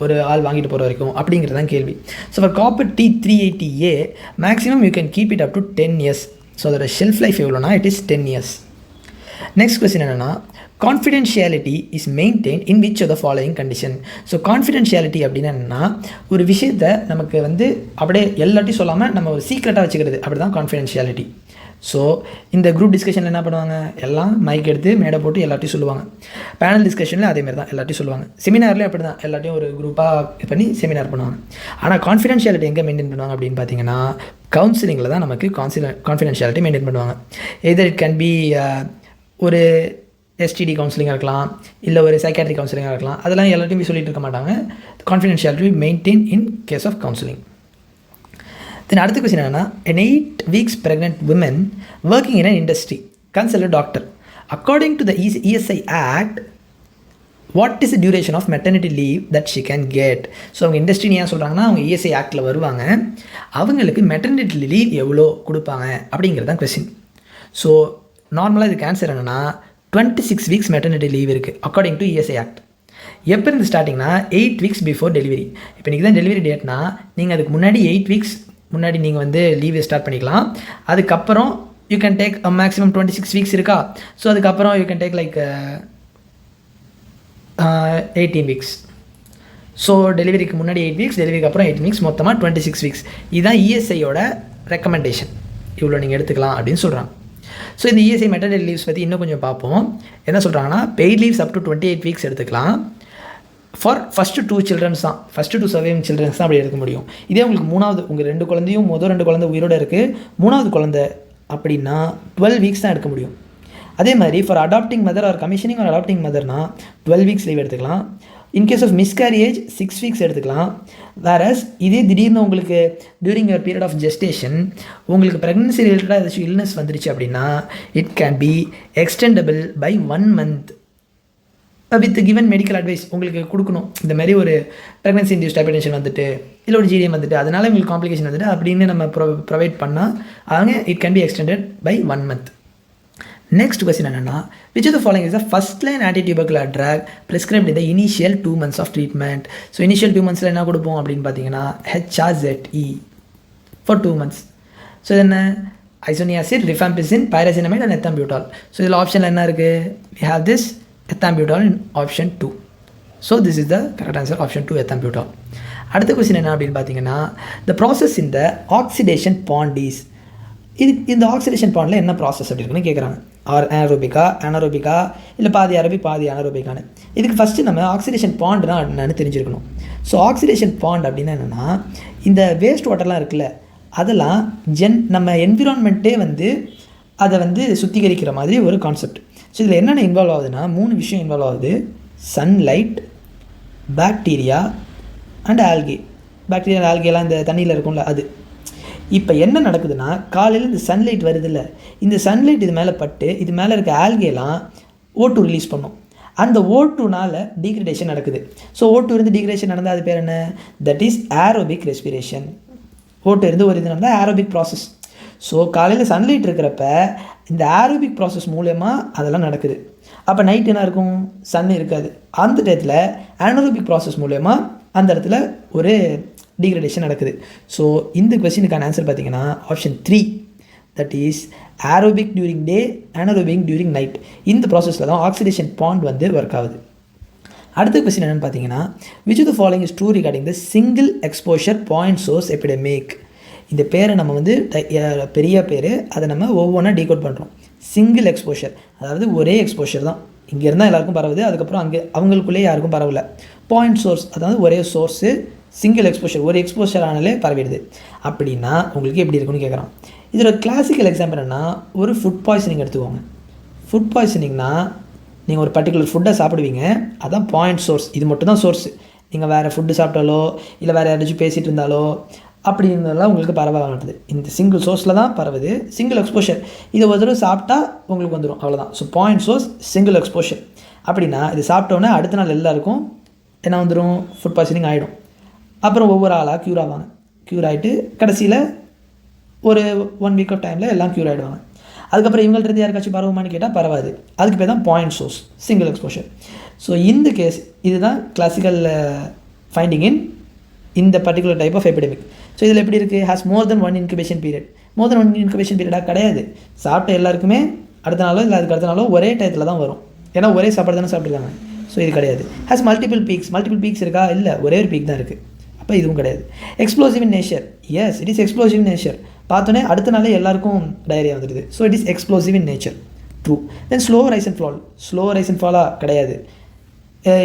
ஒரு ஆள் வாங்கிட்டு போகிற வரைக்கும் அப்படிங்கிறது தான் கேள்வி. So for copper T380A maximum you can keep it up to 10 years. So அதோட ஷெல்ஃப் லைஃப் எவ்வளோனா it is 10 years. Next question என்னென்னா, confidentiality is maintain in which of the following condition. So confidentiality அப்படின்னா என்னென்னா, ஒரு விஷயத்தை நமக்கு வந்து அப்படியே எல்லாத்தையும் சொல்லாமல் நம்ம ஒரு சீக்ரெட்டாக வச்சுக்கிறது, அப்படி தான் கான்ஃபிடென்ஷியாலிட்டி. ஸோ இந்த குரூப் டிஸ்கஷனில் என்ன பண்ணுவாங்க, எல்லாம் மைக் எடுத்து மேடை போட்டு எல்லாத்தையும் சொல்லுவாங்க. பேனல் டிஸ்கஷனில் அதேமாதிரி தான் எல்லாத்தையும் சொல்லுவாங்க. செமினார்லேயும் அப்படி தான் எல்லாத்தையும் ஒரு குரூப்பாக பண்ணி செமினார் பண்ணுவாங்க. ஆனால் கான்ஃபிடென்ஷியாலிட்டி எங்கே மெயின்டைன் பண்ணுவாங்க அப்படின்னு பார்த்தீங்கன்னா, கவுன்சிலிங்கில் தான் நமக்கு கான்ஃபிடென்ஷியாலிட்டி மெயின்டைன் பண்ணுவாங்க. எதர் இட் கேன் பி ஒரு எஸ்டிடி கவுன்சிலிங்காக இருக்கலாம், இல்லை ஒரு சைக்காட்ரிக் கவுன்சிலிங்காக இருக்கலாம். அதெல்லாம் எல்லாத்தையும் போய் சொல்லிட்டு இருக்க மாட்டாங்க. Confidentiality maintain in case of counselling. Then அடுத்த கொஸ்டின் என்னன்னா, an 8 weeks pregnant woman working in an industry consult a doctor. According to the ESI Act, what is the duration of maternity leave that she can get? So அவங்க இண்டஸ்ட்ரின்னு ஏன் சொல்கிறாங்கன்னா, அவங்க ESI ஆக்டில் வருவாங்க, அவங்களுக்கு maternity leave எவ்வளோ கொடுப்பாங்க அப்படிங்கிறது தான் கொஸ்டின். ஸோ நார்மலாக இதுக்கு ஆன்சர் என்னென்னா 26 weeks மெட்டர்னிட்டி லீவ் இருக்குது அக்கார்டிங் டு ESI ஆக்ட். எப்போ இருந்து ஸ்டார்டிங்னா 8 weeks பிஃபோர் டெலிவரி. இப்போ இன்றைக்கி தான் டெலிவரி டேட்னா நீங்கள் அதுக்கு முன்னாடி 8 weeks முன்னாடி நீங்கள் வந்து லீவ் ஸ்டார்ட் பண்ணிக்கலாம். அதுக்கப்புறம் you can take maximum 26 weeks இருக்கா. ஸோ அதுக்கப்புறம் you can take like 18 weeks. So டெலிவரிக்கு முன்னாடி 8 weeks, டெலிவரிக்கு அப்புறம் 18 weeks, மொத்தமாக 26 weeks. இதுதான் ESIயோட ரெக்கமெண்டேஷன். இவ்வளோ நீங்கள் எடுத்துக்கலாம் அப்படின்னு சொல்கிறாங்க. ஸோ இந்த ESI மெட்டர்னிட்டி லீவ்ஸ் பற்றி இன்னும் கொஞ்சம் பார்ப்போம். என்ன சொல்கிறாங்கன்னா, paid leaves up to 28 weeks எடுத்துக்கலாம். ஃபார் ஃபஸ்ட்டு 2 children தான், ஃபஸ்ட்டு 2 சர்வைவிங் சில்ட்ரன்ஸ் தான் அப்படி எடுக்க முடியும். இதே உங்களுக்கு மூணாவது, உங்கள் 2 குழந்தையும் 2 குழந்தை உயிரோடு இருக்குது, 3வது குழந்தை அப்படின்னா 12 weeks தான் எடுக்க முடியும். அதே மாதிரி for adopting mother or commissioning or adopting மதர்னா 12 weeks லீவ் எடுத்துக்கலாம். இன்கேஸ் ஆஃப் மிஸ்கேரியேஜ் 6 weeks எடுத்துக்கலாம். வேறஸ் இதே திடீர்னு உங்களுக்கு during your period of gestation உங்களுக்கு ப்ரெக்னன்சி ரிலேட்டடாக ஏதாச்சும் இல்னஸ் வந்துருச்சு அப்படின்னா it can be extendable by 1 month with given medical advice. உங்களுக்கு கொடுக்கணும், இந்த மாதிரி ஒரு ப்ரெக்னன்சி இன்டியூஸ்ட் ஹைப்பர்டென்ஷன் வந்துட்டு, இல்லை ஒரு GDM வந்துட்டு, அதனால் உங்களுக்கு காம்ப்ளிகேஷன் வந்துட்டு அப்படின்னு நம்ம ப்ரொவைட் பண்ணால் அவங்க it can be extended by 1 month. Next question என்னென்னா, which of the following is the first line antitubercular drug prescribed in the initial 2 months of treatment. So initial 2 monthஸில் என்ன கொடுப்போம் அப்படின்னு பார்த்தீங்கன்னா HRZE ஃபார் 2 months. ஸோ இது என்ன, isoniazid, rifampicin, பைரசினமைட் and எத்தாம்பியூட்டால். So இதில் ஆப்ஷனில் என்ன இருக்குது, we have this ethambutal in option 2. So this is the correct answer, option 2 ethambutal. அடுத்த கொஸ்டின் என்ன அப்படின்னு பார்த்தீங்கன்னா, the process in the oxidation pond is. இந்த ஆக்சிடேஷன் பாண்டில் என்ன ப்ராசஸ் அப்படி இருக்குன்னு கேட்குறாங்க. அனாரோபிக்கா இல்லை பாதி அரபிக் பாதி அனாரோபிக்கானு. இதுக்கு ஃபஸ்ட்டு நம்ம ஆக்சிடேஷன் பாண்டுனா என்னன்னு தெரிஞ்சிருக்கணும். ஸோ ஆக்சிடேஷன் பாண்ட் அப்படின்னா என்னென்னா, இந்த வேஸ்ட் வாட்டர்லாம் இருக்குல்ல, அதெல்லாம் நம்ம என்விரான்மெண்ட்டே வந்து அதை வந்து சுத்திகரிக்கிற மாதிரி ஒரு கான்செப்ட். ஸோ இதில் என்னென்ன இன்வால்வ் ஆகுதுன்னா 3 விஷயம் இன்வால்வ் ஆகுது. Sunlight, bacteria and algae. Bacteria ஆல்கேலாம் இந்த தண்ணியில் இருக்கும்ல அது. இப்போ என்ன நடக்குதுன்னா, காலையில் இந்த சன்லைட் வருது இல்லை, இந்த சன்லைட் இது மேலே பட்டு இது மேலே இருக்க ஆல்கேலாம் O2 ரிலீஸ் பண்ணும். அந்த O2னால் டீக்ரடேஷன் நடக்குது. ஸோ O2 இருந்து டீக்ரடேஷன் நடந்தால் அது பேர் என்ன, that is aerobic respiration. O2 இருந்து ஒரு இது நடந்தால் ஏரோபிக் ப்ராசஸ். ஸோ காலையில் சன்லைட் இருக்கிறப்ப இந்த ஏரோபிக் ப்ராசஸ் மூலயமா அதெல்லாம் நடக்குது. அப்போ நைட் என்ன இருக்கும், சன் இருக்காது. அந்த டயத்தில் அனரோபிக் ப்ராசஸ் மூலயமா அந்த இடத்துல ஒரு டீக்ரடேஷன் நடக்குது. ஸோ இந்த கொஸ்டினுக்கான ஆன்சர் பார்த்தீங்கன்னா option 3, that is aerobic during day, anaerobic during night. இந்த ப்ராசஸில் தான் ஆக்சிடேஷன் பாண்ட் வந்து ஒர்க் ஆகுது. அடுத்த கொஸ்டின் என்னென்னு பார்த்தீங்கன்னா, which of the following is true regarding the single exposure point source epidemic. இந்த பேரை நம்ம வந்து பெரிய பேர், அதை நம்ம ஒவ்வொன்றா டீகோட் பண்ணுறோம். சிங்கிள் எக்ஸ்போஷர் அதாவது ஒரே எக்ஸ்போஷர் தான், இங்கே இருந்தால் எல்லாருக்கும் பரவுது, அதுக்கப்புறம் அங்கே அவங்களுக்குள்ளே யாருக்கும் பரவலை. பாயிண்ட் சோர்ஸ் அதாவது ஒரே சோர்ஸு, சிங்கிள் எக்ஸ்போஷர் ஒரு எக்ஸ்போஷர் ஆனாலே பரவிடுது. அப்படின்னா உங்களுக்கு எப்படி இருக்குன்னு கேட்குறான். இதோட கிளாசிக்கல் எக்ஸாம்பிள் என்னென்னா, ஒரு ஃபுட் பாய்சனிங் எடுத்துக்கோங்க. ஃபுட் பாய்சனிங்னா நீங்கள் ஒரு பர்டிகுலர் ஃபுட்டை சாப்பிடுவீங்க, அதுதான் பாயிண்ட் சோர்ஸ். இது மட்டும் தான் சோர்ஸு. நீங்கள் வேறு ஃபுட்டு சாப்பிட்டாலோ இல்லை வேறு யாராச்சும் பேசிகிட்டு இருந்தாலோ அப்படின்றதெல்லாம் உங்களுக்கு பரவாயில்லை. இந்த சிங்கிள் சோர்ஸில் தான் பரவுது. சிங்கிள் எக்ஸ்போஷர் இது ஒரு தடவை சாப்பிட்டா உங்களுக்கு வந்துடும், அவ்வளோதான். So point source single exposure அப்படின்னா இது சாப்பிட்டோன்னே அடுத்த நாள் எல்லாருக்கும் என்ன வந்துடும், ஃபுட் பாய்சனிங் ஆகிடும். அப்புறம் ஒவ்வொரு ஆளாக க்யூர் ஆவாங்க. க்யூர் ஆகிட்டு கடைசியில் ஒரு 1 வீக் ஆஃப் டைமில் எல்லாம் க்யூர் ஆகிடுவாங்க. அதுக்கப்புறம் இவங்கள்ட்ட யாருக்காச்சும் பரவுமான்னு கேட்டால் பரவாது. அதுக்கு பேர் தான் point source single exposure. So இந்த கேஸ் இதுதான் கிளாசிக்கல் ஃபைண்டிங் இன் இந்த particular type of epidemic. So இதில் எப்படி இருக்குது, has more than 1 incubation period. More than 1 incubation பீரியடாக கிடையாது. சாப்பிட்ட எல்லாருக்குமே அடுத்த நாளோ இல்லை அதுக்கு அடுத்த நாளோ ஒரே டயத்தில் தான் வரும். ஏன்னா ஒரே சாப்பாடு தானே சாப்பிட்ருக்காங்க. ஸோ இது கிடையாது. ஹேஸ் மல்டிபிள் பீக்ஸ் இருக்கா, இல்லை ஒரே ஒரு பீக் தான் இருக்குது. அப்போ இதுவும் கிடையாது. Explosive in nature, yes it is explosive in nature. பார்த்தோன்னே அடுத்த நாளே எல்லாருக்கும் டயரியா வந்துடுது. So it is explosive in nature, true. Then slow rise and ஃபாலாக கிடையாது.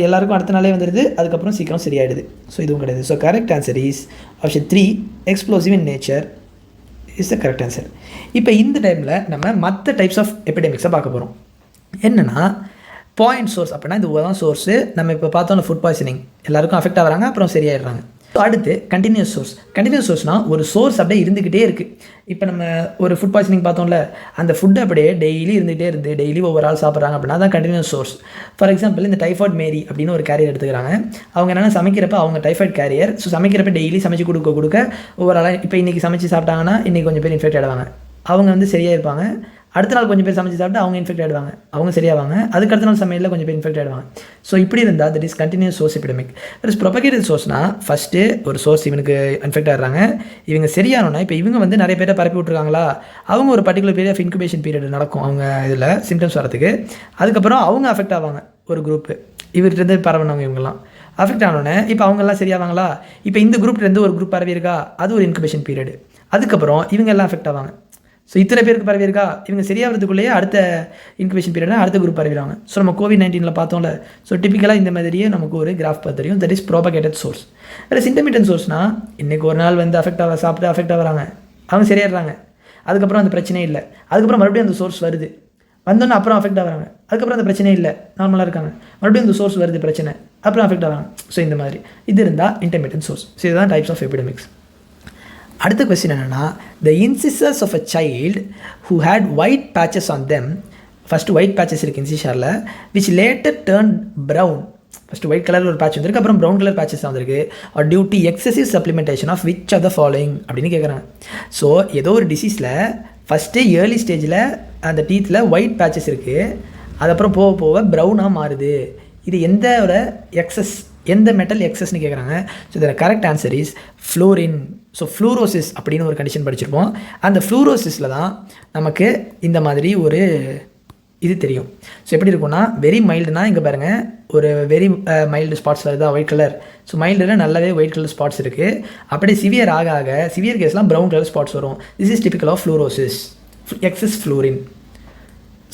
எல்லாருக்கும் அடுத்த நாளே வந்துடுது, அதுக்கப்புறம் சீக்கிரம் சரியாயிடுது. ஸோ இதுவும் கிடையாது. So correct answer is option 3, explosive in nature is the correct answer. இப்போ இந்த டைமில் நம்ம மற்ற டைப்ஸ் ஆஃப் எபிடமிக்ஸை பார்க்க போகிறோம். என்னென்னா பாயிண்ட் சோர்ஸ் அப்படின்னா இது தான் சோர்ஸு. நம்ம இப்போ பார்த்தோம்னா ஃபுட் பாய்சனிங் எல்லாருக்கும் அஃபெக்ட் ஆகிறாங்க, அப்புறம் சரியாயிடுறாங்க. அடுத்து கண்டினியூஸ் சோர்ஸ்னால் ஒரு சோர்ஸ் அப்படியே இருந்துக்கிட்டே இருக்குது. இப்போ நம்ம ஒரு ஃபுட் பாய்சனிங் பார்த்தோம்ல, அந்த ஃபுட்டு அப்படியே டெய்லி இருந்துகிட்டே டெய்லி ஒவ்வொரு ஆள் சாப்பிட்றாங்க அப்படின்னா தான் கண்டினியூஸ் சோர்ஸ். ஃபார் எக்ஸாம்பிள் இந்த டைஃபாய்ட் மேரி அப்படின்னு ஒரு கேரியர் எடுத்துக்கிறாங்க. அவங்க என்னென்னா சமைக்கிறப்ப அவங்க டைஃபாய்ட் கேரியர். ஸோ சமைக்கிறப்ப டெய்லி சமைச்சு கொடுக்க ஒவ்வொரு ஆளாக இப்போ இன்றைக்கி சமைச்சு சாப்பிட்டாங்கன்னா இன்றைக்கி கொஞ்சம் பேர் இன்ஃபெக்ட் ஆகிடுவாங்க. அவங்க வந்து சரியாக இருப்பாங்க. அடுத்த நாள் கொஞ்சம் பேர் சமைச்சு சாப்பிட்டு அவங்க இன்ஃபெக்ட் ஆகிடுவாங்க, அவங்க சரியாவாங்க. அதுக்கு அடுத்த நாள் சமையலில் கொஞ்சம் பேர் இன்ஃபெக்ட் ஆகிடுவாங்க. ஸோ இப்படி இருந்தால் that is continuous source epidemic. Is propagated சோர்ஸ்னால் ஃபஸ்ட்டு ஒரு சோர்ஸ் இவனுக்கு இன்ஃபெக்ட் ஆகிறாங்க, இவங்க சரியானோன்னா இப்போ இவங்க வந்து நிறைய பேரை பரப்பி விட்ருக்காங்களா, அவங்க ஒரு particular period of incubation period நடக்கும் அவங்க இதில் சிம்டம்ஸ் வரதுக்கு. அதுக்கப்புறம் அவங்க அஃபெக்ட் ஆவாங்க, ஒரு குரூப்பு இவர்கிட்ட பரவனவங்க இவங்கெல்லாம் அஃபெக்ட் ஆனோடனே இப்போ அவங்கெல்லாம் சரியாவாங்களா. இப்போ இந்த குரூப்லேருந்து ஒரு குரூப் பரவி இருக்கா, அது ஒரு இன்குபேஷன் பீரியட். அதுக்கப்புறம் இவங்க எல்லாம் அஃபெக்ட் ஆவாங்க. ஸோ இத்தனை பேருக்கு பரவி இருக்கா, இவங்க சரியாகிறதுக்குள்ளேயே அடுத்த இன்குபேஷன் பீரியட்னா அடுத்த குரூப் பரவிடுவாங்க. ஸோ நம்ம COVID-19 பார்த்தோம்ல, ஸோ டிப்பிக்கலாக இந்த மாதிரியே நமக்கு ஒரு கிராஃப் பார்த்து தெரியும். That is propagated source. வேறு இன்டர்மிட்டன்ட் சோர்ஸ்னால் இன்றைக்கி ஒரு நாள் வந்து சாப்பிட்டு அஃபெக்ட் ஆகிறாங்க, அவங்க சரியாடுறாங்க, அதுக்கப்புறம் அந்த பிரச்சனையே இல்லை. அதுக்கப்புறம் மறுபடியும் அந்த சோர்ஸ் வருது, வந்தோன்னே அப்புறம் அஃபெக்ட் ஆகிறாங்க, அதுக்கப்புறம் அந்த பிரச்சனையே இல்லை, நார்மலாக இருக்காங்க, மறுபடியும் அந்த சோர்ஸ் வருது பிரச்சனை, அப்புறம் அஃபெக்ட் ஆகிறாங்க. ஸோ இந்த மாதிரி இது இருந்தால் இன்டர்மிட்டன்ட் சோர்ஸ். ஸோ இதுதான் டைப்ஸ் ஆஃப் எபிடமிக்ஸ். அடுத்த கொஸ்டின் என்னென்னா, the incisors of a child who had white patches on them. First white patches இருக்குது இன்சிஷரில், which later turn brown. First white colour ஒரு பேட்ச் வந்துருக்கு, அப்புறம் ப்ரௌன் கலர் பேச்சஸ் வந்துருக்கு. Are due to excessive supplementation of which of the following அப்படின்னு கேட்குறாங்க. So ஏதோ ஒரு டிசீஸில் ஃபஸ்ட்டு ஏர்லி ஸ்டேஜில் அந்த டீத்தில் ஒயிட் பேச்சஸ் இருக்குது, அது அப்புறம் போக போக ப்ரௌனாக மாறுது. இது எந்தோட எக்ஸஸ், எந்த மெட்டல் எக்ஸஸ்ன்னு கேட்குறாங்க. ஸோ இதில் correct answer is fluorine. So fluorosis அப்படின்னு ஒரு கண்டிஷன் படிச்சிருப்போம். அந்த ஃப்ளூரோசிஸில் தான் நமக்கு இந்த மாதிரி ஒரு இது தெரியும். ஸோ எப்படி இருக்கும்னா, வெரி மைல்டுனா இங்கே பாருங்கள் ஒரு வெரி மைல்டு ஸ்பாட்ஸ் வருதா ஒயிட் கலர். ஸோ மைல்டில் நல்லாவே ஒயிட் கலர் ஸ்பாட்ஸ் இருக்குது. அப்படியே சிவியர் ஆக சிவியர் கேஸ்லாம் ப்ரௌன் கலர் ஸ்பாட்ஸ் வரும். This is typical of fluorosis, excess fluorine.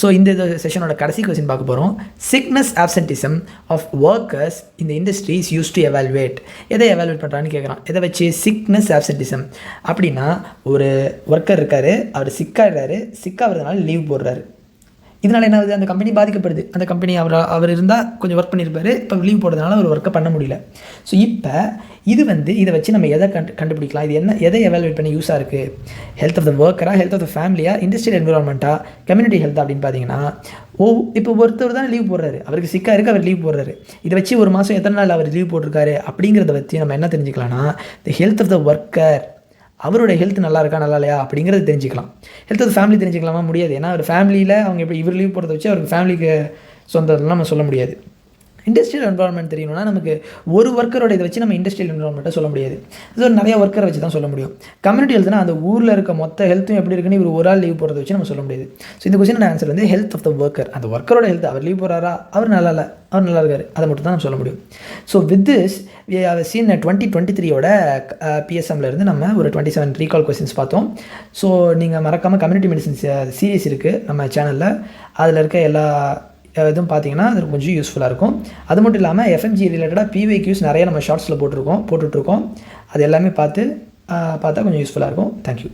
So இந்த செஷனோட கடைசி கொஸ்டின் பார்க்க போகிறோம். சிக்னஸ் ஆப்சன்டிசம் ஆஃப் ஒர்க்கர்ஸ் இந்த industry is use to evaluate. எதை எவாலுவேட் பண்ணுறான்னு கேட்குறான். எதை வச்சு? சிக்னஸ் ஆப்சன்டிசம் அப்படின்னா ஒரு ஒர்க்கர் இருக்கார், அவர் சிக்காகிறதுனால லீவ் போடுறாரு. இதனால் என்ன ஆகுது, அந்த கம்பெனி பாதிக்கப்படுது. அந்த கம்பெனி அவர் இருந்தால் கொஞ்சம் ஒர்க் பண்ணியிருப்பார், இப்போ லீவ் போடுறதுனால அவர் ஒர்க்கை பண்ண முடியல. ஸோ இப்போ இதை வச்சு நம்ம எதை கண்டுபிடிக்கலாம், இது எதை எவாலுவேட் பண்ணி யூஸாக இருக்குது? ஹெல்த் ஆஃப் த ஒர்க்கரா, ஹெல்த் ஆஃப் த ஃபேமிலியா, இண்டஸ்ட்ரியல் என்விரான்மெண்ட்டா, கம்யூனிட்டி ஹெல்த் அப்படின்னு பார்த்தீங்கன்னா, இப்போ ஒருத்தர் தான் லீவ் போடுறாரு, அவருக்கு சிக்காக இருக்குது, அவர் லீவ் போடுறாரு. இதை வச்சு ஒரு மாதம் எத்தனை நாள் அவர் லீவ் போட்டிருக்காரு அப்படிங்கிறத வச்சு நம்ம என்ன தெரிஞ்சுக்கலாம்னா, the health of the worker, அவரோட ஹெல்த் நல்லா இருக்கா நல்லா இல்லையா அப்படிங்கிறது தெரிஞ்சுக்கலாம். ஹெல்த் ஆஃப் ஃபேமிலி தெரிஞ்சுக்கலாமா? முடியாது. ஏன்னா ஒரு ஃபேமிலியில் அவங்க எப்படி இவர் லீவ் போடுறத வச்சு அவருக்கு ஃபேமிலிக்கு சொந்தம்லாம் நம்ம சொல்ல முடியாது. இண்டஸ்ட்ரியல் என்விரான்மெண்ட் தெரியணும்னா நமக்கு ஒரு ஒர்க்கரோட இதை வச்சு நம்ம இண்டஸ்ட்ரியல் என்விரான்மெண்ட்டை சொல்ல முடியாது. ஸோ நிறைய ஒர்க்கரை வச்சு தான் சொல்ல முடியும். கம்யூனிட்டி ஹெல்த்னா அந்த ஊரில் இருக்க மொத்த ஹெல்த்தும் எப்படி இருக்குன்னு இவர் ஒரு ஆள் லீவ் போடுறத வச்சு நம்ம சொல்ல முடியாது. ஸோ இந்த கொஸ்டின் ஆன்சர் வந்து ஹெல்த் ஆஃப் த ஒர்க்கர், அந்த ஒர்க்கரோட ஹெல்த், அவர் லீவ் போடுறாரா, அவர் நல்லா இல்லை, அவர் நல்லா இருக்காரு, அதை மட்டும் தான் நம்ம சொல்ல முடியும். So with this we have seen 2023 PSMலேருந்து நம்ம ஒரு 27 ரீகால் கொஸ்டின்ஸ் பார்த்தோம். ஸோ நீங்கள் மறக்காமல் கம்யூனிட்டி மெடிசன் சீரீஸ் இருக்குது நம்ம சேனலில், அதில் இருக்க எல்லா இதுவும் பார்த்தீங்கன்னா அது கொஞ்சம் யூஸ்ஃபுல்லாக இருக்கும். அது மட்டும் இல்லாமல் FMG ரிலேட்டடாக PYQs நிறைய நம்ம ஷார்ட்ஸில் போட்டுட்ருக்கோம். அது எல்லாமே பார்த்தா கொஞ்சம் யூஸ்ஃபுல்லாக இருக்கும். தேங்க்யூ.